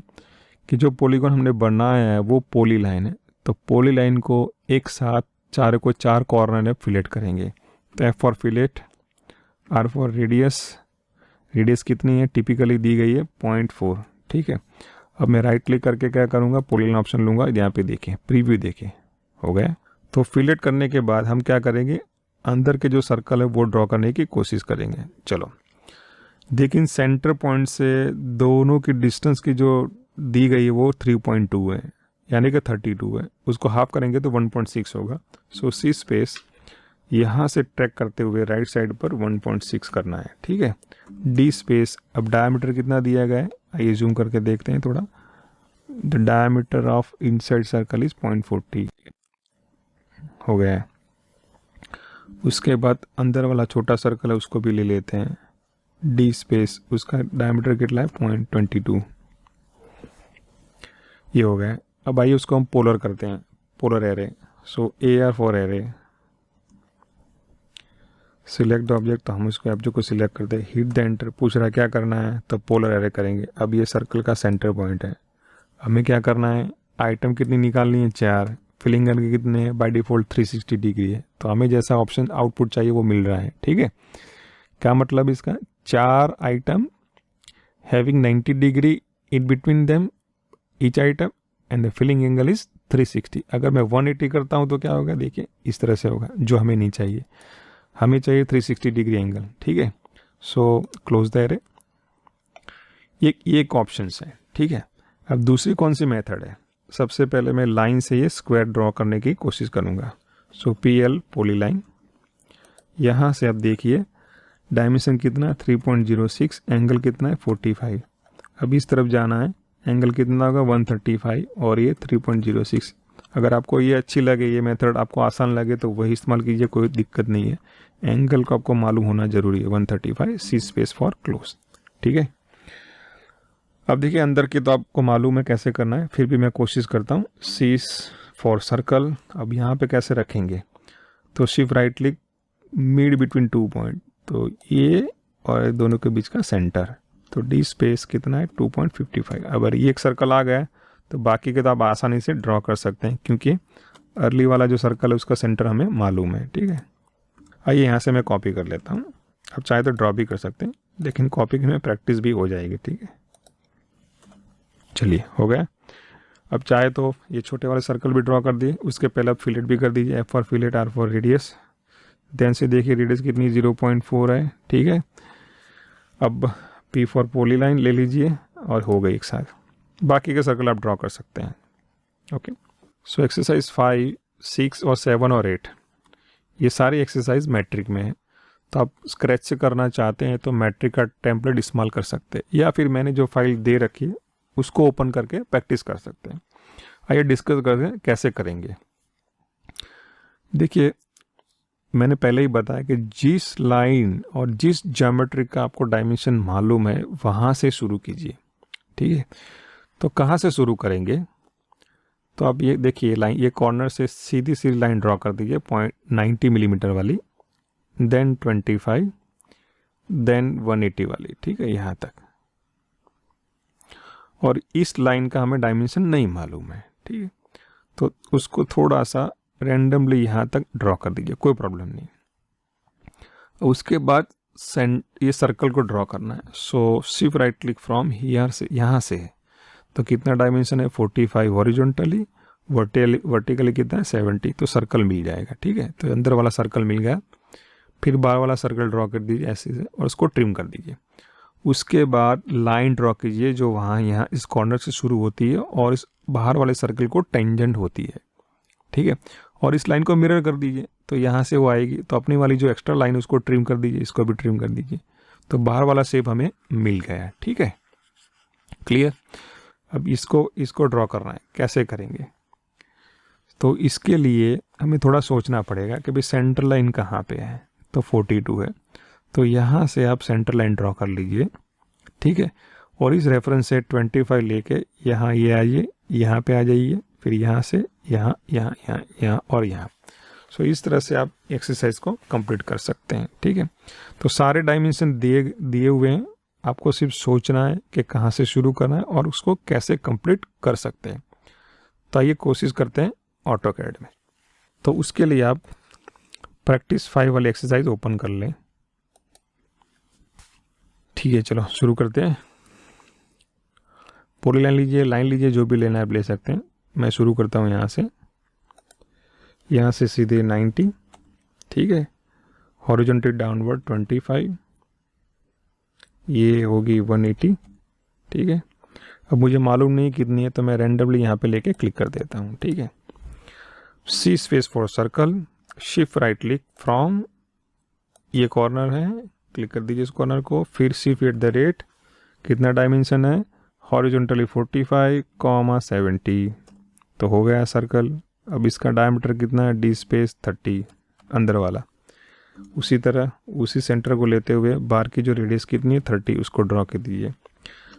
कि जो पॉलीगॉन हमने बनाया है वो पॉली लाइन है, तो पॉली लाइन को एक साथ चार कॉर्नर में फिलेट करेंगे। तो F for fillet, R for radius, radius कितनी है टिपिकली दी गई है 0.4, ठीक है। अब मैं राइट क्लिक करके क्या करूँगा, पॉलीलाइन ऑप्शन लूँगा, यहाँ पे देखें प्रीव्यू देखें, हो गया। तो फिलेट करने के बाद हम क्या करेंगे, अंदर के जो सर्कल है वो ड्रॉ करने की कोशिश करेंगे। चलो लेकिन सेंटर पॉइंट से दोनों की डिस्टेंस की जो दी गई है वो 3.2 है, यानी कि 32 है, उसको हाफ करेंगे तो 1.6 होगा। सो सी स्पेस यहाँ से ट्रैक करते हुए राइट साइड पर 1.6 करना है, ठीक है। डी स्पेस, अब डायमीटर कितना दिया गया है, आइए जूम करके देखते हैं थोड़ा। The diameter of inside circle is 0.40 हो गया है। उसके बाद अंदर वाला छोटा सर्कल है उसको भी ले लेते हैं, डी स्पेस, उसका डायमीटर कितना है 0.22, ये हो गया। अब आइए उसको हम पोलर करते हैं, polar array. So A R for array, select the object, तो हम उसको ऑब्जेक्ट को सिलेक्ट करते हैं, हिट द एंटर, पूछ रहा है क्या करना है, तो पोलर एरे करेंगे। अब ये सर्कल का सेंटर पॉइंट है, हमें क्या करना है, आइटम कितनी निकालनी है 4, फिलिंग करके कितने बाय डिफ़ॉल्ट 360 डिग्री है, तो हमें जैसा ऑप्शन आउटपुट चाहिए वो मिल रहा है, ठीक है। क्या मतलब इसका, 4 item having 90 degree in between them each item and the filling angle is 360। अगर मैं 180 करता हूँ तो क्या होगा, देखिए इस तरह से होगा, जो हमें नहीं चाहिए, हमें चाहिए 360 डिग्री एंगल, ठीक है। सो क्लोज द एरे, ये एक ऑप्शन है, ठीक है। अब दूसरी कौन सी मेथड है, सबसे पहले मैं लाइन से ये स्क्वायर ड्रॉ करने की कोशिश करूँगा। सो पी एल पॉली लाइन, यहाँ से अब देखिए डायमेंशन कितना है 3.06, एंगल कितना है 45, अब इस तरफ जाना है, एंगल कितना होगा 135 और ये 3.06। अगर आपको ये अच्छी लगे, ये मेथड आपको आसान लगे तो वही इस्तेमाल कीजिए, कोई दिक्कत नहीं है। एंगल को आपको मालूम होना जरूरी है, 135, सी स्पेस फॉर क्लोज, ठीक है। अब देखिए अंदर की तो आपको मालूम है कैसे करना है, फिर भी मैं कोशिश करता हूँ। सी फॉर सर्कल, अब यहाँ पे कैसे रखेंगे, तो shift right click, mid between 2 point, तो ये और दोनों के बीच का सेंटर, तो डी स्पेस कितना है 2.55। अगर ये एक सर्कल आ गया तो बाकी के तो आप आसानी से ड्रॉ कर सकते हैं, क्योंकि अर्ली वाला जो सर्कल है उसका सेंटर हमें मालूम है, ठीक है। आइए यहाँ से मैं कॉपी कर लेता हूँ, अब चाहे तो ड्रॉ भी कर सकते हैं, लेकिन कॉपी में प्रैक्टिस भी हो जाएगी, ठीक है। चलिए हो गया। अब चाहे तो ये छोटे वाले सर्कल भी ड्रॉ कर दिए, उसके पहले आप फिलेट भी कर दीजिए, F for fillet, R for radius, then से देखिए रेडियस कितनी 0.4 है, ठीक है। अब पी फॉर पॉली लाइन ले लीजिए और हो गई एक साथ, बाकी के सर्कल आप ड्रॉ कर सकते हैं, ओके। सो एक्सरसाइज 5, 6 और 7 और 8 ये सारी एक्सरसाइज मैट्रिक में है, तो आप स्क्रैच से करना चाहते हैं तो मैट्रिक का टेम्पलेट इस्तेमाल कर सकते हैं, या फिर मैंने जो फाइल दे रखी है उसको ओपन करके प्रैक्टिस कर सकते हैं। आइए डिस्कस करते हैं कैसे करेंगे। देखिए मैंने पहले ही बताया कि जिस लाइन और जिस ज्योमेट्री का आपको डायमेंशन मालूम है वहाँ से शुरू कीजिए, ठीक है। तो कहाँ से शुरू करेंगे, तो आप ये देखिए लाइन, ये कॉर्नर से सीधी सीधी लाइन ड्रॉ कर दीजिए 90 मिलीमीटर वाली, देन 25, देन 180 वाली, ठीक है, यहाँ तक। और इस लाइन का हमें डायमेंशन नहीं मालूम है, ठीक है, तो उसको थोड़ा सा रैंडमली यहाँ तक ड्रॉ कर दीजिए, कोई प्रॉब्लम नहीं। उसके बाद ये सर्कल को ड्रॉ करना है, so shift right click from here से, यहाँ से है तो कितना डायमेंशन है 45 हॉरिजॉन्टली, वर्टिकली कितना है 70, तो सर्कल मिल जाएगा, ठीक है। तो अंदर वाला सर्कल मिल गया, फिर बाहर वाला सर्कल ड्रॉ कर दीजिए ऐसे से और उसको ट्रिम कर दीजिए। उसके बाद लाइन ड्रॉ कीजिए जो वहाँ यहाँ इस कॉर्नर से शुरू होती है और इस बाहर वाले सर्कल को टेंजेंट होती है, ठीक है, और इस लाइन को मिरर कर दीजिए तो यहाँ से वो आएगी, तो अपनी वाली जो एक्स्ट्रा लाइन उसको ट्रिम कर दीजिए, इसको भी ट्रिम कर दीजिए, तो बाहर वाला शेप हमें मिल गया, ठीक है, क्लियर। अब इसको ड्रॉ करना है, कैसे करेंगे, तो इसके लिए हमें थोड़ा सोचना पड़ेगा कि भाई सेंटर लाइन कहाँ पे है, तो 42 है, तो यहाँ से आप सेंटर लाइन ड्रॉ कर लीजिए, ठीक है, और इस रेफरेंस से 25 लेके यहाँ ये आइए, यहाँ पे आ जाइए, फिर यहाँ से यहाँ यहाँ यहाँ यहाँ और यहाँ, सो इस तरह से आप एक्सरसाइज को कंप्लीट कर सकते हैं, ठीक है। तो सारे डायमेंशन दिए हुए हैं, आपको सिर्फ सोचना है कि कहाँ से शुरू करना है और उसको कैसे कंप्लीट कर सकते हैं। तो आइए कोशिश करते हैं ऑटोकैड में। तो उसके लिए आप प्रैक्टिस 5 वाली एक्सरसाइज ओपन कर लें, ठीक है। चलो शुरू करते हैं। पॉलीलाइन लीजिए, लाइन लीजिए, जो भी लेना है आप ले सकते हैं। मैं शुरू करता हूँ यहाँ से सीधे 90, ठीक है। हॉरिजॉन्टल डाउनवर्ड 25, ये होगी 180, ठीक है। अब मुझे मालूम नहीं कितनी है, तो मैं रैंडमली यहाँ पे लेके क्लिक कर देता हूँ, ठीक है। C space for circle, shift right click from, ये कॉर्नर है, क्लिक कर दीजिए इस कॉर्नर को, फिर शिफ्ट एट द रेट, कितना डायमेंशन है, हॉरिजॉन्टली 45, 70, तो हो गया सर्कल। अब इसका डायमीटर कितना है, डी स्पेस 30 अंदर वाला। उसी तरह उसी सेंटर को लेते हुए बार की जो रेडियस कितनी है 30, उसको ड्रॉ कर दीजिए।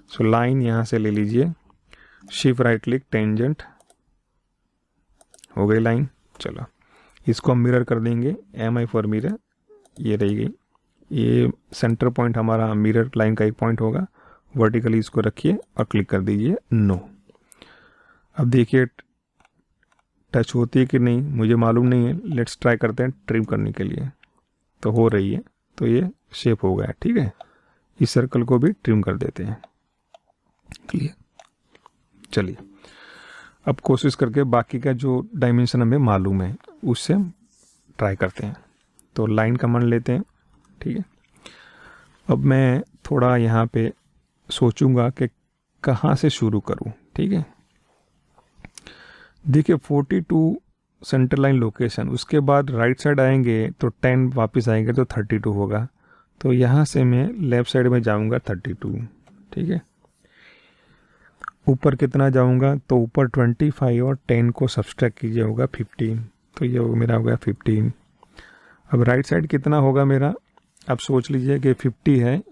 सो लाइन यहाँ से ले लीजिए, शिफ्ट राइट क्लिक टेंजेंट, हो गई लाइन। चलो इसको हम मिरर कर देंगे, MI फॉर मिरर, ये रही गई। ये सेंटर पॉइंट हमारा मिरर लाइन का एक पॉइंट होगा। वर्टिकली इसको रखिए और क्लिक कर दीजिए नो। अब देखिए टच होती है कि नहीं मुझे मालूम नहीं है, लेट्स ट्राई करते हैं ट्रिम करने के लिए। तो हो रही है, तो ये शेप हो गया, ठीक है। इस सर्कल को भी ट्रिम कर देते हैं, क्लियर। चलिए अब कोशिश करके बाकी का जो डायमेंशन हमें मालूम है उससे ट्राई करते हैं। तो लाइन कमांड लेते हैं, ठीक है। अब मैं थोड़ा यहाँ पे सोचूंगा कि कहाँ से शुरू करूँ, ठीक है। देखिए 42 सेंटर लाइन लोकेशन, उसके बाद राइट साइड आएंगे तो 10 वापस आएंगे तो 32 होगा। तो यहाँ से मैं लेफ़्ट साइड में जाऊँगा 32, ठीक है। ऊपर कितना जाऊँगा, तो ऊपर 25 और 10 को सब्सट्रैक्ट कीजिए, होगा 15, तो ये मेरा हो गया 15। अब राइट साइड कितना होगा मेरा, अब सोच लीजिए कि 50 है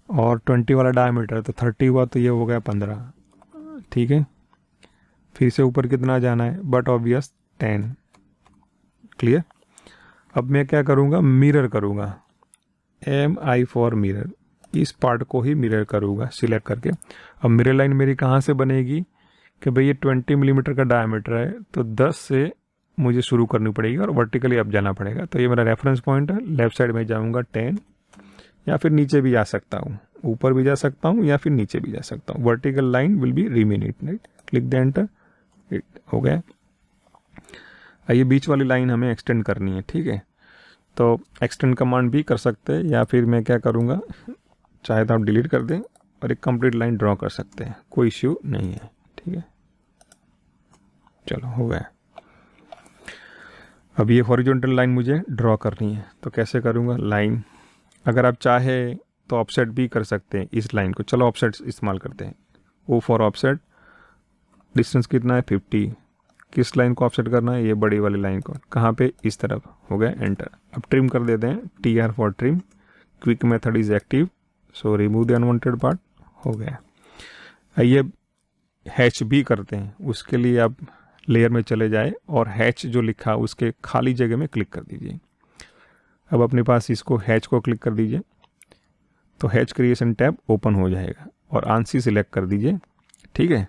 और 20 वाला डायमीटर, तो 30 हुआ, तो ये हो गया 15, ठीक है। फिर से ऊपर कितना जाना है, बट ऑब्वियस 10, क्लियर। अब मैं क्या करूँगा, मिरर करूँगा, MI फॉर मिरर, इस पार्ट को ही मिरर करूँगा सिलेक्ट करके। अब मिरर लाइन मेरी कहाँ से बनेगी कि भाई ये 20 मिलीमीटर का डायमीटर है, तो 10 से मुझे शुरू करनी पड़ेगी और वर्टिकली अब जाना पड़ेगा। तो ये मेरा रेफरेंस पॉइंट है, लेफ्ट साइड में जाऊँगा 10, या फिर नीचे भी जा सकता हूँ, ऊपर भी जा सकता हूँ या फिर नीचे भी जा सकता हूँ। Vertical line will be remain it, right, click the enter, it हो गया। ये बीच वाली लाइन हमें एक्सटेंड करनी है, ठीक है। तो एक्सटेंड कमांड भी कर सकते हैं, या फिर मैं क्या करूँगा, चाहे तो आप डिलीट कर दें और एक कंप्लीट लाइन ड्रॉ कर सकते हैं, कोई इश्यू नहीं है, ठीक है। चलो हो गया। अब ये हॉरिजॉन्टल लाइन मुझे ड्रॉ करनी है, तो कैसे करूँगा, लाइन, अगर आप चाहे तो ऑफसेट भी कर सकते हैं इस लाइन को। चलो ऑफसेट इस्तेमाल करते हैं, O फॉर ऑफसेट, डिस्टेंस कितना है 50, किस लाइन को ऑफसेट करना है, ये बड़ी वाली लाइन को, कहाँ पे, इस तरफ, हो गया एंटर। अब ट्रिम कर देते हैं, TR for trim, quick method is active, so remove the unwanted part, हो गया। आइए हैच भी करते हैं, उसके लिए आप लेयर में चले जाए और हैच जो लिखा उसके खाली जगह में क्लिक कर दीजिए। अब अपने पास इसको हैच को क्लिक कर दीजिए, तो हैच क्रिएशन टैब ओपन हो जाएगा और आंसी सिलेक्ट कर दीजिए, ठीक है।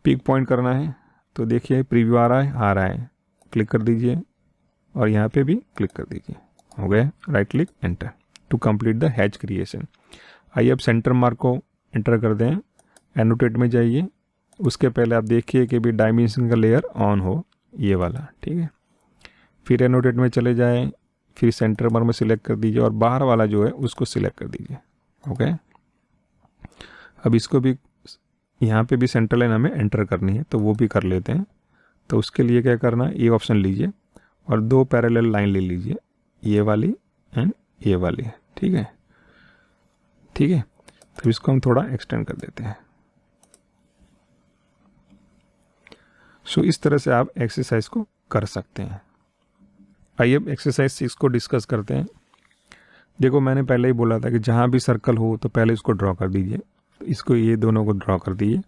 पिक पॉइंट करना है, तो देखिए प्रीव्यू आ रहा है, क्लिक कर दीजिए और यहाँ पे भी क्लिक कर दीजिए, हो गया। Right click enter to complete the hatch creation. आइए अब सेंटर मार्क को एंटर कर दें, एनोटेट में जाइए, उसके पहले आप देखिए कि भी डायमेंशन का लेयर ऑन हो, ये वाला, ठीक है। फिर एनोटेट में चले जाएं, फिर सेंटर मार्क में सिलेक्ट कर दीजिए और बाहर वाला जो है उसको सिलेक्ट कर दीजिए, ओके। अब इसको भी यहाँ पे भी सेंटर लाइन हमें एंटर करनी है, तो वो भी कर लेते हैं। तो उसके लिए क्या करना है, ये ऑप्शन लीजिए और 2 पैरेलल लाइन ले लीजिए, ये वाली एंड ये वाली, ठीक है, ठीक है। तो इसको हम थोड़ा एक्सटेंड कर देते हैं। सो इस तरह से आप एक्सरसाइज को कर सकते हैं। आइए अब एक्सरसाइज 6 को डिस्कस करते हैं। देखो मैंने पहले ही बोला था कि जहाँ भी सर्कल हो तो पहले इसको ड्रॉ कर दीजिए, तो इसको ये दोनों को ड्रॉ कर दीजिए।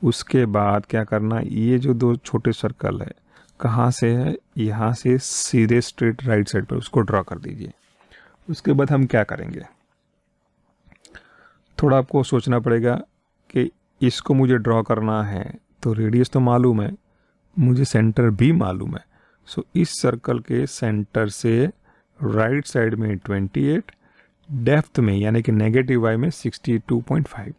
उसके बाद क्या करना है, ये जो 2 छोटे सर्कल है कहाँ से है, यहाँ से सीधे स्ट्रेट राइट साइड पर उसको ड्रॉ कर दीजिए। उसके बाद हम क्या करेंगे, थोड़ा आपको सोचना पड़ेगा कि इसको मुझे ड्रॉ करना है तो रेडियस तो मालूम है, मुझे सेंटर भी मालूम है। सो इस सर्कल के सेंटर से राइट साइड में 28, डेप्थ में यानी कि नेगेटिव वाई में 62.5,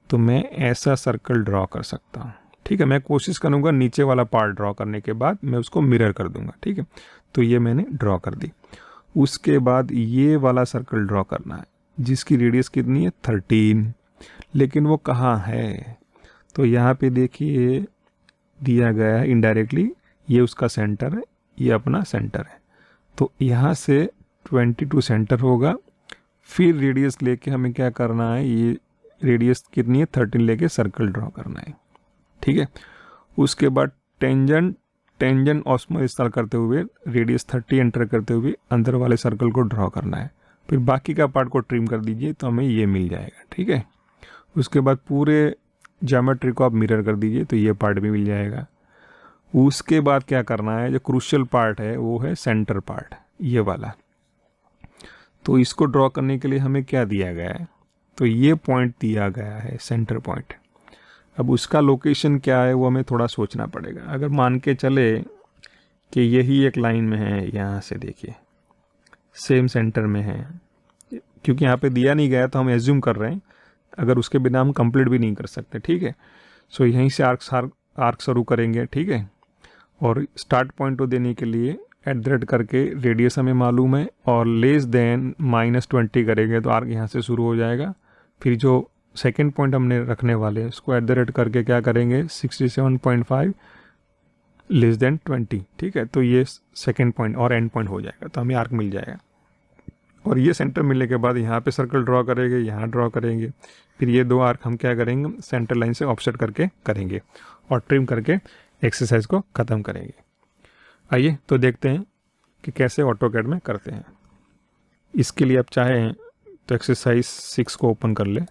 तो मैं ऐसा सर्कल ड्रॉ कर सकता हूँ। ठीक है, मैं कोशिश करूँगा नीचे वाला पार्ट ड्रॉ करने के बाद मैं उसको मिरर कर दूंगा। ठीक है, तो ये मैंने ड्रॉ कर दी। उसके बाद ये वाला सर्कल ड्रॉ करना है जिसकी रेडियस कितनी है 13, लेकिन वो कहाँ है, तो यहाँ पे देखिए दिया गया है इनडायरेक्टली, ये उसका सेंटर है, ये अपना सेंटर है। तो यहाँ से 22 सेंटर होगा, फिर रेडियस लेके हमें क्या करना है, ये रेडियस कितनी है 13 लेके सर्कल ड्रॉ करना है। ठीक है, उसके बाद टेंजेंट ऑस्मो इस्तेमाल करते हुए रेडियस 30 एंटर करते हुए अंदर वाले सर्कल को ड्रॉ करना है। फिर बाकी का पार्ट को ट्रिम कर दीजिए तो हमें ये मिल जाएगा। ठीक है, उसके बाद पूरे ज्योमेट्री को आप मिरर कर दीजिए तो ये पार्ट भी मिल जाएगा। उसके बाद क्या करना है, जो क्रूशियल पार्ट है वो है सेंटर पार्ट, ये वाला। तो इसको ड्रॉ करने के लिए हमें क्या दिया गया है, तो ये पॉइंट दिया गया है सेंटर पॉइंट। अब उसका लोकेशन क्या है वो हमें थोड़ा सोचना पड़ेगा। अगर मान के चले कि यही एक लाइन में है, यहाँ से देखिए सेम सेंटर में है, क्योंकि यहाँ पे दिया नहीं गया तो हम एज्यूम कर रहे हैं, अगर उसके बिना हम कंप्लीट भी नहीं कर सकते। ठीक है, सो यहीं से आर्क शुरू करेंगे। ठीक है, और स्टार्ट पॉइंट को देने के लिए @ करके रेडियस हमें मालूम है और लेस देन -20 करेंगे तो आर्क यहाँ से शुरू हो जाएगा। फिर जो सेकेंड पॉइंट हमने रखने वाले हैं उसको @ करके क्या करेंगे 67.5 लेस देन 20। ठीक है, तो ये सेकेंड पॉइंट और एंड पॉइंट हो जाएगा, तो हमें आर्क मिल जाएगा। और ये सेंटर मिलने के बाद यहाँ पे सर्कल ड्रॉ करेंगे, यहाँ ड्रॉ करेंगे, फिर ये दो आर्क हम क्या करेंगे सेंटर लाइन से ऑफसेट करके करेंगे और ट्रिम करके एक्सरसाइज को ख़त्म करेंगे। आइए तो देखते हैं कि कैसे ऑटोकैड में करते हैं। इसके लिए आप चाहें तो एक्सरसाइज 6 को ओपन कर ले।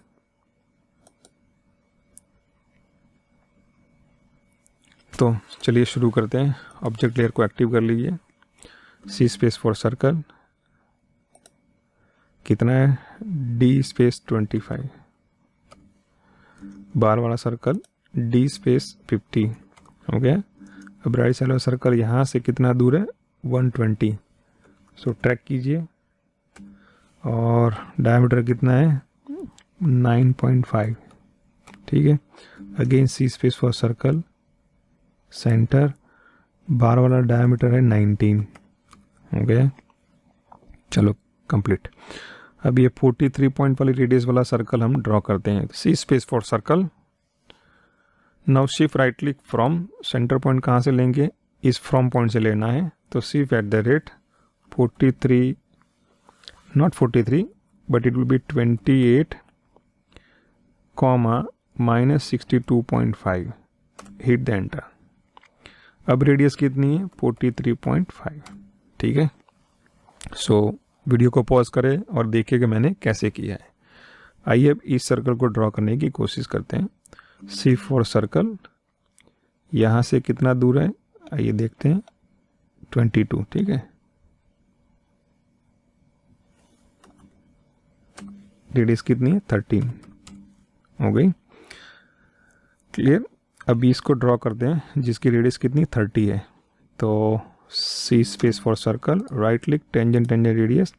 तो चलिए शुरू करते हैं। ऑब्जेक्ट लेयर को एक्टिव कर लीजिए। सी स्पेस फॉर सर्कल कितना है, डी स्पेस 25, बार वाला सर्कल डी स्पेस 50 हो गया। अब राइट साइड वाला सर्कल यहाँ से कितना दूर है 120, सो ट्रैक कीजिए। और डायमीटर कितना है 9.5। ठीक है, again C space for circle, centre, बार वाला डायमीटर है 19 हो गया। चलो कंप्लीट। अब ये 43 पॉइंट वाली रेडियस वाला सर्कल हम ड्रॉ करते हैं। C space for circle, now shift right click from, centre point कहाँ से लेंगे, इस फ्रॉम पॉइंट से लेना है। तो shift @ 43, not 43 but it will be 28, -62.5, hit the enter. अब रेडियस कितनी है 43.5। ठीक है, सो वीडियो को पॉज करें और देखिए कि मैंने कैसे किया है। आइए अब इस सर्कल को ड्रॉ करने की कोशिश करते हैं। सी फॉर सर्कल, यहाँ से कितना दूर है आइए देखते हैं 22। ठीक है, रेडियस कितनी है 13 हो गई। क्लियर। अभी इसको ड्रॉ करते हैं जिसकी रेडियस कितनी 30 है। तो C space for circle, right click, tangent radius.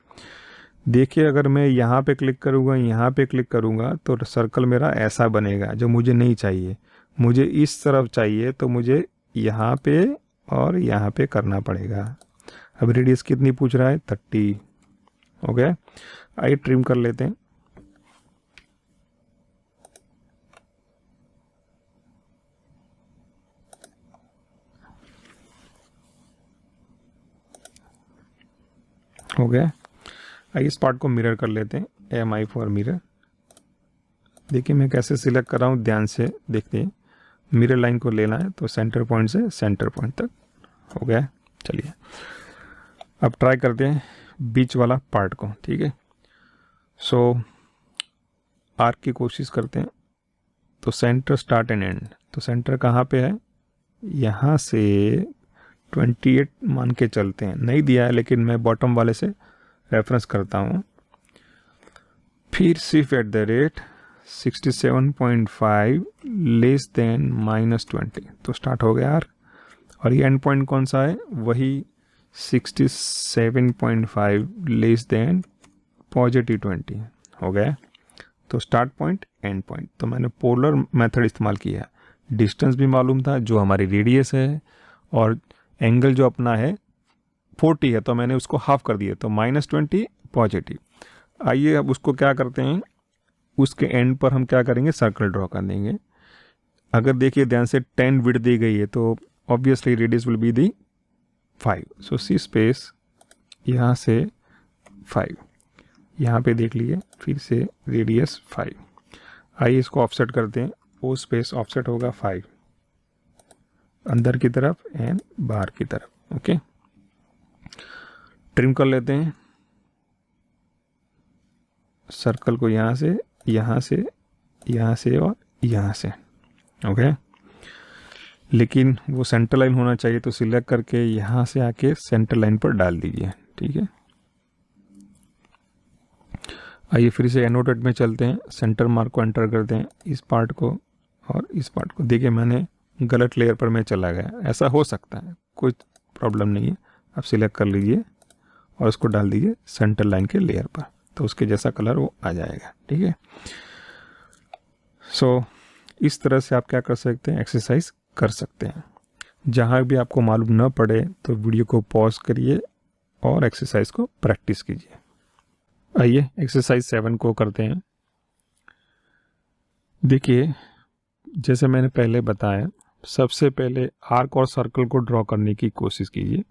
देखिए अगर मैं यहाँ पे क्लिक करूँगा, यहाँ पे क्लिक करूँगा तो सर्कल मेरा ऐसा बनेगा जो मुझे नहीं चाहिए। मुझे इस तरफ चाहिए तो मुझे यहाँ पे और यहाँ पे करना पड़ेगा। अब रेडियस कितनी पूछ रहा है 30 हो गया। आइए ट्रिम कर लेते हैं। हो गया। आइए इस पार्ट को मिरर कर लेते हैं। MI for mirror. देखिए मैं कैसे सिलेक्ट कर रहा हूँ, ध्यान से देखते हैं। मिरर लाइन को लेना है तो सेंटर पॉइंट से सेंटर पॉइंट तक हो गया। चलिए अब ट्राई करते हैं बीच वाला पार्ट को। ठीक है, सो आर्क की कोशिश करते हैं। तो सेंटर, स्टार्ट एंड एंड, तो सेंटर कहाँ पे है, यहाँ से 28 मान के चलते हैं, नहीं दिया है लेकिन मैं बॉटम वाले से रेफरेंस करता हूँ। फिर सिर्फ eight the rate 67.5 less than -20, तो स्टार्ट हो गया यार। और ये एंड पॉइंट कौन सा है, वही 67.5 लेस देन +20 हो गया। तो स्टार्ट पॉइंट एंड पॉइंट, तो मैंने पोलर मेथड इस्तेमाल किया। डिस्टेंस भी मालूम था जो हमारी रेडियस है, और एंगल जो अपना है 40 है तो मैंने उसको हाफ कर दिया, तो -20 पॉजिटिव। आइए अब उसको क्या करते हैं, उसके एंड पर हम क्या करेंगे, सर्कल ड्रॉ कर देंगे। अगर देखिए ध्यान से 10 विड्थ दी गई है तो obviously radius will be the 5। So C space यहाँ से 5, यहाँ पे देख लीजिए फिर से रेडियस 5। आइए इसको ऑफसेट करते हैं। ओ स्पेस ऑफसेट होगा 5 अंदर की तरफ एंड बाहर की तरफ। ओके, ट्रिम कर लेते हैं सर्कल को, यहाँ से यहाँ से यहाँ से और यहाँ से। ओके, लेकिन वो सेंटर लाइन होना चाहिए, तो सिलेक्ट करके यहाँ से आके सेंटर लाइन पर डाल दीजिए। ठीक है, आइए फिर से एनोटेट में चलते हैं, सेंटर मार्क को एंटर करते हैं, इस पार्ट को और इस पार्ट को। देखिए मैंने गलत लेयर पर मैं चला गया, ऐसा हो सकता है, कोई प्रॉब्लम नहीं है। आप सिलेक्ट कर लीजिए और उसको डाल दीजिए सेंटर लाइन के लेयर पर, तो उसके जैसा कलर वो आ जाएगा। ठीक है, सो इस तरह से आप क्या कर सकते हैं, एक्सरसाइज कर सकते हैं। जहाँ भी आपको मालूम न पड़े तो वीडियो को पॉज करिए और एक्सरसाइज को प्रैक्टिस कीजिए। आइए एक्सरसाइज 7 को करते हैं। देखिए जैसे मैंने पहले बताया, सबसे पहले आर्क और सर्कल को ड्रॉ करने की कोशिश कीजिए।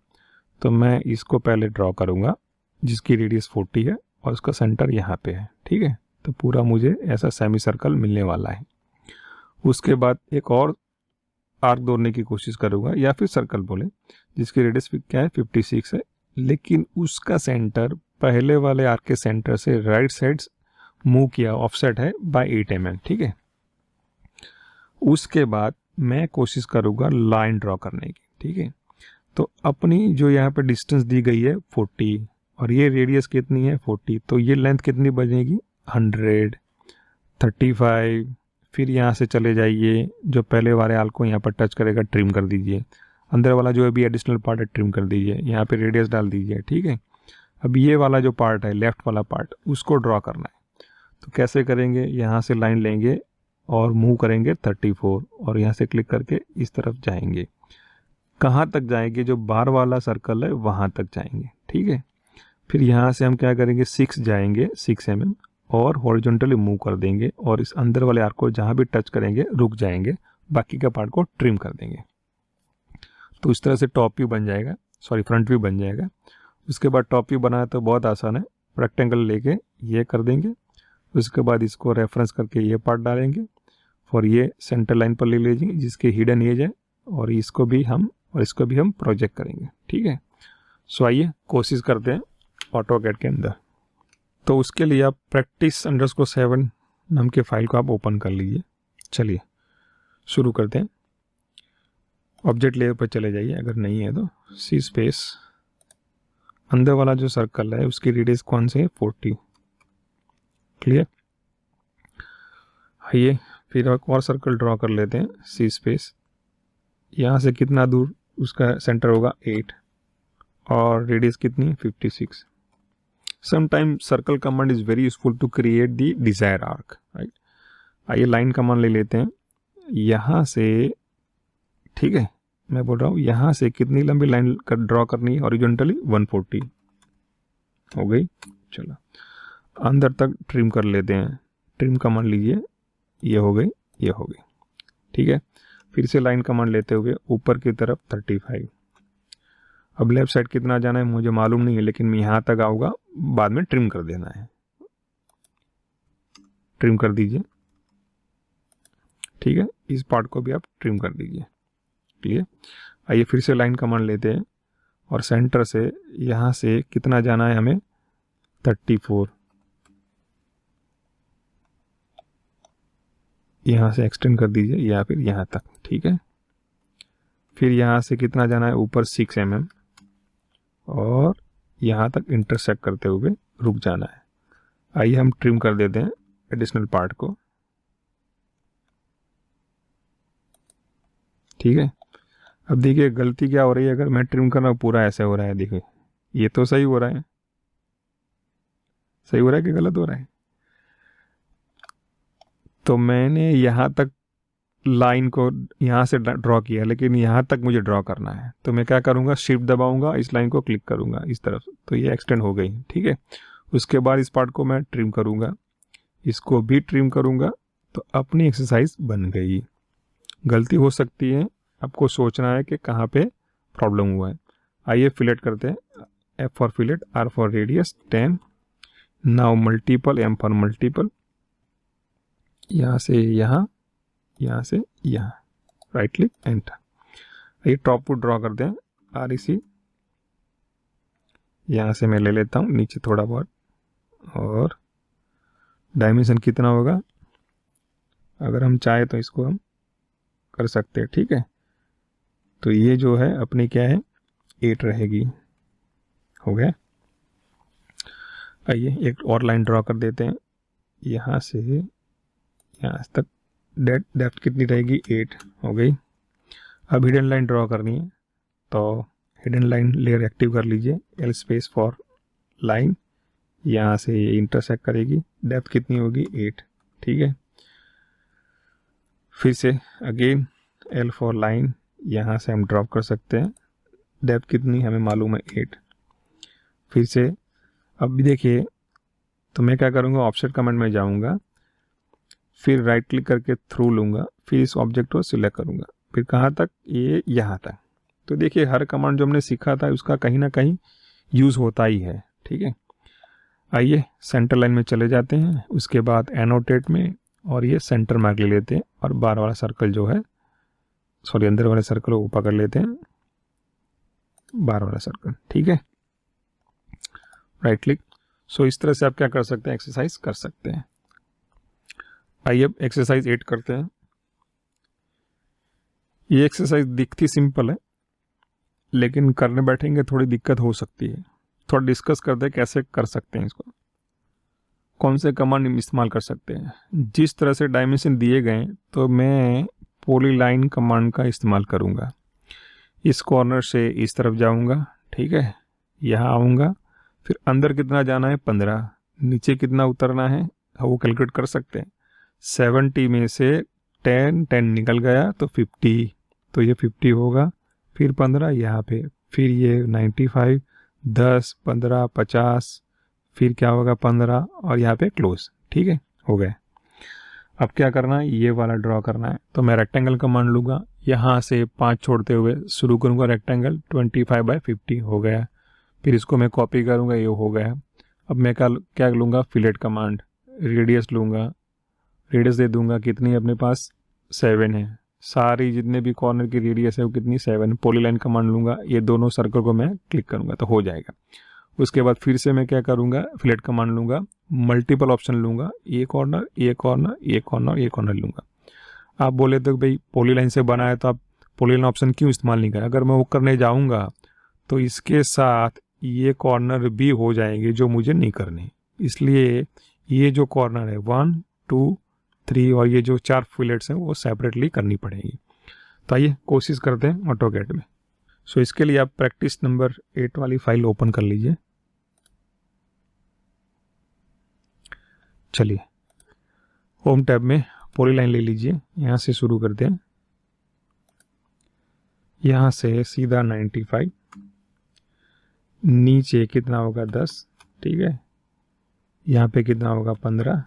तो मैं इसको पहले ड्रॉ करूँगा जिसकी रेडियस 40 है और उसका सेंटर यहाँ पे है। ठीक है, तो पूरा मुझे ऐसा सेमी सर्कल मिलने वाला है। उसके बाद एक और आर्क दौड़ने की कोशिश करूँगा, या फिर सर्कल बोले, जिसकी रेडियस क्या है 56 है, लेकिन उसका सेंटर पहले वाले आर्क के सेंटर से राइट साइड मूव किया, ऑफसेट है बाय 8 mm। ठीक है, उसके बाद मैं कोशिश करूँगा लाइन ड्रॉ करने की। ठीक है, तो अपनी जो यहाँ पे डिस्टेंस दी गई है 40 और ये रेडियस कितनी है 40, तो ये लेंथ कितनी बनेगी 100, 35। फिर यहाँ से चले जाइए, जो पहले वाले आर्क को यहाँ पर टच करेगा ट्रिम कर दीजिए, अंदर वाला जो अभी एडिशनल पार्ट है ट्रिम कर दीजिए, यहाँ पे रेडियस डाल दीजिए। ठीक है, अब ये वाला जो पार्ट है लेफ्ट वाला पार्ट, उसको ड्रॉ करना है। तो कैसे करेंगे, यहाँ से लाइन लेंगे और मूव करेंगे 34 और यहाँ से क्लिक करके इस तरफ जाएंगे। कहाँ तक जाएंगे, जो बाहर वाला सर्कल है वहाँ तक जाएंगे। ठीक है, फिर यहाँ से हम क्या करेंगे 6 जाएंगे 6 mm और हॉरिजॉन्टली मूव कर देंगे और इस अंदर वाले आर्क को जहाँ भी टच करेंगे रुक जाएंगे, बाकी का पार्ट को ट्रिम कर देंगे। तो इस तरह से टॉप व्यू बन जाएगा, फ्रंट व्यू बन जाएगा। उसके बाद टॉप व्यू बनाना तो बहुत आसान है, रेक्टेंगल लेके ये कर देंगे, उसके बाद इसको रेफरेंस करके ये पार्ट डालेंगे और ये सेंटर लाइन पर ले लीजिए जिसके हिडन एज है, और इसको भी हम प्रोजेक्ट करेंगे। ठीक है, सो आइए कोशिश करते हैं ऑटोकैड के अंदर। तो उसके लिए आप practice_7 नाम के फाइल को आप ओपन कर लीजिए। चलिए शुरू करते हैं। ऑब्जेक्ट लेयर पर चले जाइए, अगर नहीं है तो सी स्पेस, अंदर वाला जो सर्कल है उसकी रेडियस कौन से है 40। क्लियर, आइए फिर एक और सर्कल ड्रॉ कर लेते हैं, सी स्पेस, यहाँ से कितना दूर उसका सेंटर होगा 8 और रेडियस कितनी 56। Sometime circle command is very useful to create the desire arc, right. आइए लाइन कमांड ले लेते हैं यहाँ से। ठीक है, मैं बोल रहा हूँ यहाँ से कितनी लंबी लाइन ड्रॉ करनी है, हॉरिजॉन्टली 140 हो गई। चलो अंदर तक ट्रिम कर लेते हैं, ट्रिम कमांड लीजिए, ये हो गई, ये हो गई। ठीक है, फिर से लाइन कमांड लेते हुए ऊपर की तरफ 35। अब लेफ्ट साइड कितना जाना है मुझे मालूम नहीं है, लेकिन मैं यहाँ तक आऊँगा, बाद में ट्रिम कर देना है, ट्रिम कर दीजिए। ठीक है, इस पार्ट को भी आप ट्रिम कर दीजिए। क्लियर, आइए फिर से लाइन कमांड लेते हैं और सेंटर से यहाँ से कितना जाना है हमें 34, यहाँ से एक्सटेंड कर दीजिए या फिर यहाँ तक। ठीक है, फिर यहाँ से कितना जाना है, ऊपर 6 mm, और यहाँ तक इंटरसेक्ट करते हुए रुक जाना है। आइए हम ट्रिम कर देते हैं एडिशनल पार्ट को। ठीक है, अब देखिए गलती क्या हो रही है, अगर मैं ट्रिम कर रहा हूँ पूरा ऐसे हो रहा है, देखिए ये तो सही हो रहा है, सही हो रहा है कि गलत हो रहा है। तो मैंने यहाँ तक लाइन को यहाँ से ड्रॉ किया, लेकिन यहाँ तक मुझे ड्रॉ करना है, तो मैं क्या करूँगा, शिफ्ट दबाऊंगा, इस लाइन को क्लिक करूँगा इस तरफ, तो ये एक्सटेंड हो गई। ठीक है, उसके बाद इस पार्ट को मैं ट्रिम करूँगा, इसको भी ट्रिम करूँगा, तो अपनी एक्सरसाइज बन गई। गलती हो सकती है, आपको सोचना है कि कहाँ पे प्रॉब्लम हुआ है। आइए फिलेट करते हैं, F for fillet, R for radius 10, now multiple, M for multiple, यहाँ से यहाँ, यहाँ से यहाँ, राइट क्लिक एंटर। ये टॉप को ड्रॉ करते हैं, REC, यहाँ से मैं ले लेता हूँ नीचे थोड़ा बहुत, और डायमेंशन कितना होगा, अगर हम चाहे तो इसको हम कर सकते हैं। ठीक है, तो ये जो है अपनी क्या है, 8 रहेगी। हो गया। आइए एक और लाइन ड्रॉ कर देते हैं, यहाँ से यहाँ तक डेप्थ कितनी रहेगी, 8 हो गई। अब हिडन लाइन ड्रॉ करनी है, तो हिडन लाइन लेयर एक्टिव कर लीजिए, L स्पेस फॉर लाइन, यहाँ से ये इंटरसेक्ट करेगी, डेप्थ कितनी होगी, 8। ठीक है, फिर से अगेन L फॉर लाइन, यहाँ से हम ड्रॉप कर सकते हैं, डेप्थ कितनी हमें मालूम है, 8। फिर से अब भी देखिए, तो मैं क्या करूँगा, ऑफसेट कमांड में जाऊँगा, फिर राइट क्लिक करके थ्रू लूँगा, फिर इस ऑब्जेक्ट को सिलेक्ट करूँगा, फिर कहाँ तक, ये यहाँ तक। तो देखिए हर कमांड जो हमने सीखा था उसका कहीं ना कहीं यूज़ होता ही है। ठीक है, आइए सेंटर लाइन में चले जाते हैं, उसके बाद एनोटेट में, और ये सेंटर मार्क ले लेते हैं, और बाहर वाला सर्कल जो है, सॉरी अंदर वाले सर्कल को पकड़ लेते हैं, बाहर वाला सर्कल। ठीक है, राइट क्लिक। सो इस तरह से आप क्या कर सकते हैं, एक्सरसाइज कर सकते हैं। आइए अब एक्सरसाइज 8 करते हैं। ये एक्सरसाइज दिखती सिंपल है, लेकिन करने बैठेंगे थोड़ी दिक्कत हो सकती है। थोड़ा डिस्कस करते हैं कैसे कर सकते हैं इसको, कौन से कमांड इस्तेमाल कर सकते हैं। जिस तरह से डायमेंशन दिए गए, तो मैं पॉलीलाइन कमांड का इस्तेमाल करूँगा। इस कॉर्नर से इस तरफ जाऊँगा, ठीक है, यहाँ आऊँगा, फिर अंदर कितना जाना है, 15, नीचे कितना उतरना है वो कैलकुलेट कर सकते हैं। 70 में से 10 निकल गया तो 50, तो ये 50 होगा, फिर 15 यहाँ पे, फिर ये 95, 10, 15, 50, फिर क्या होगा 15, और यहाँ पे क्लोज। ठीक है, हो गए। अब क्या करना है, ये वाला ड्रॉ करना है, तो मैं रेक्टेंगल कमांड लूँगा, यहाँ से 5 छोड़ते हुए शुरू करूँगा रेक्टेंगल, 25/50 हो गया। फिर इसको मैं कॉपी करूँगा, ये हो गया। अब मैं क्या लूँगा, फिलेट कमांड, रेडियस लूँगा, रेडियस दे दूँगा, कितनी अपने पास 7 है, सारी जितने भी कॉर्नर की रेडियस है वो कितनी 7। पॉलीलाइन कमांड लूँगा, ये दोनों सर्कल को मैं क्लिक करूँगा तो हो जाएगा। उसके बाद फिर से मैं क्या करूँगा, फिलेट कमांड लूँगा, मल्टीपल ऑप्शन लूँगा, ये कॉर्नर, ये कॉर्नर, ये कॉर्नर, ये कॉर्नर लूँगा। आप बोले तो भाई पॉलीलाइन से बना है तो आप पॉलीलाइन ऑप्शन क्यों इस्तेमाल नहीं करें। अगर मैं वो करने जाऊँगा तो इसके साथ ये कॉर्नर भी हो जाएंगे जो मुझे नहीं करने, इसलिए ये जो कॉर्नर है 1, 2, 3 और ये जो 4 फिलेट्स हैं वो सेपरेटली करनी पड़ेगी। तो आइए कोशिश करते हैं ऑटोकैड में। सो इसके लिए आप प्रैक्टिस नंबर 8 वाली फाइल ओपन कर लीजिए। चलिए होम टैब में पॉलीलाइन ले लीजिए, यहाँ से शुरू करते हैं, यहाँ से सीधा 95, नीचे कितना होगा 10, ठीक है, यहाँ पे कितना होगा 15,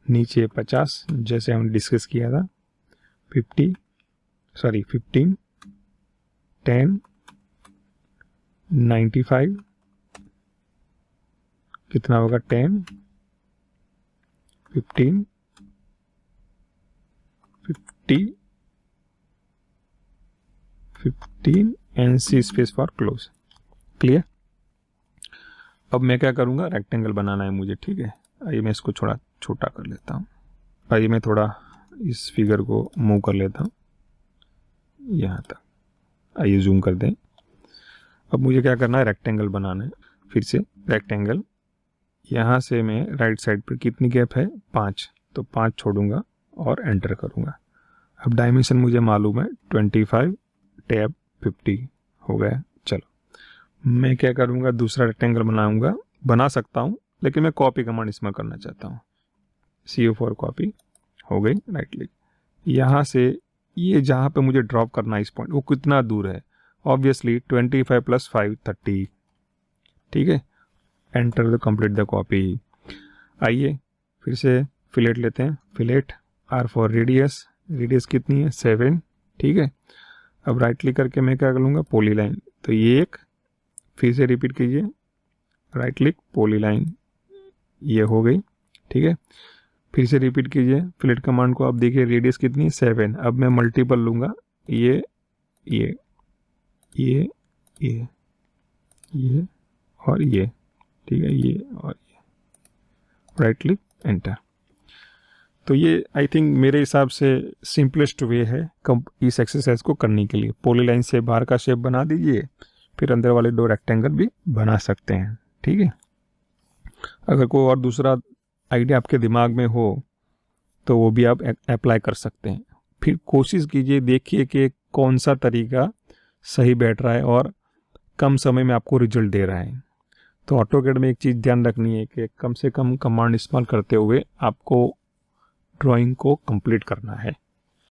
नीचे 50 जैसे हम डिस्कस किया था, 15, 10, 95, कितना होगा 10, 15, 15 and C space for close. Clear. अब मैं क्या करूँगा, रेक्टेंगल बनाना है मुझे, ठीक है। आइए मैं इसको थोड़ा छोटा कर लेता हूँ, आइए मैं थोड़ा इस फिगर को मूव कर लेता हूँ यहाँ तक। आइए जूम कर दें। अब मुझे क्या करना है, रेक्टेंगल बनाना है। फिर से रेक्टेंगल, यहाँ से मैं राइट साइड पर कितनी गैप है, 5, तो 5 छोड़ूंगा और एंटर करूँगा। अब डायमेंशन मुझे मालूम है 25 टैब 50 हो गया। चलो मैं क्या करूँगा, दूसरा रेक्टेंगल बना सकता हूँ, लेकिन मैं कॉपी कमांड इसमें करना चाहता हूँ। CO4 कॉपी हो गई, राइट क्लिक। यहाँ से ये जहाँ पे मुझे ड्रॉप करना है इस पॉइंट, वो कितना दूर है, ऑब्वियसली 25 + 5 30, ठीक है। Enter the complete the copy. आइए फिर से फिलेट लेते हैं, fillet R for radius, radius कितनी है 7, ठीक है। अब राइट क्लिक करके मैं क्या कर लूँगा, पॉलीलाइन, तो ये एक, फिर से रिपीट कीजिए, राइट क्लिक पॉलीलाइन, ये हो गई, ठीक है। फिर से रिपीट कीजिए फिलेट कमांड को। अब देखिए रेडियस कितनी है 7। अब मैं मल्टीपल लूँगा, ये ये ये ये ये और ये, ठीक है, ये और ये, राइट क्लिक एंटर। तो ये आई थिंक मेरे हिसाब से सिंपलेस्ट वे है इस एक्सरसाइज को करने के लिए। पॉलीलाइन से बाहर का शेप बना दीजिए, फिर अंदर वाले 2 रेक्टेंगल भी बना सकते हैं, ठीक है। अगर कोई और दूसरा आइडिया आपके दिमाग में हो तो वो भी आप अप्लाई कर सकते हैं। फिर कोशिश कीजिए, देखिए कि कौन सा तरीका सही बैठ रहा है और कम समय में आपको रिजल्ट दे रहा है। तो ऑटोकैड में एक चीज़ ध्यान रखनी है कि कम से कम कमांड इस्तेमाल करते हुए आपको ड्राइंग को कंप्लीट करना है।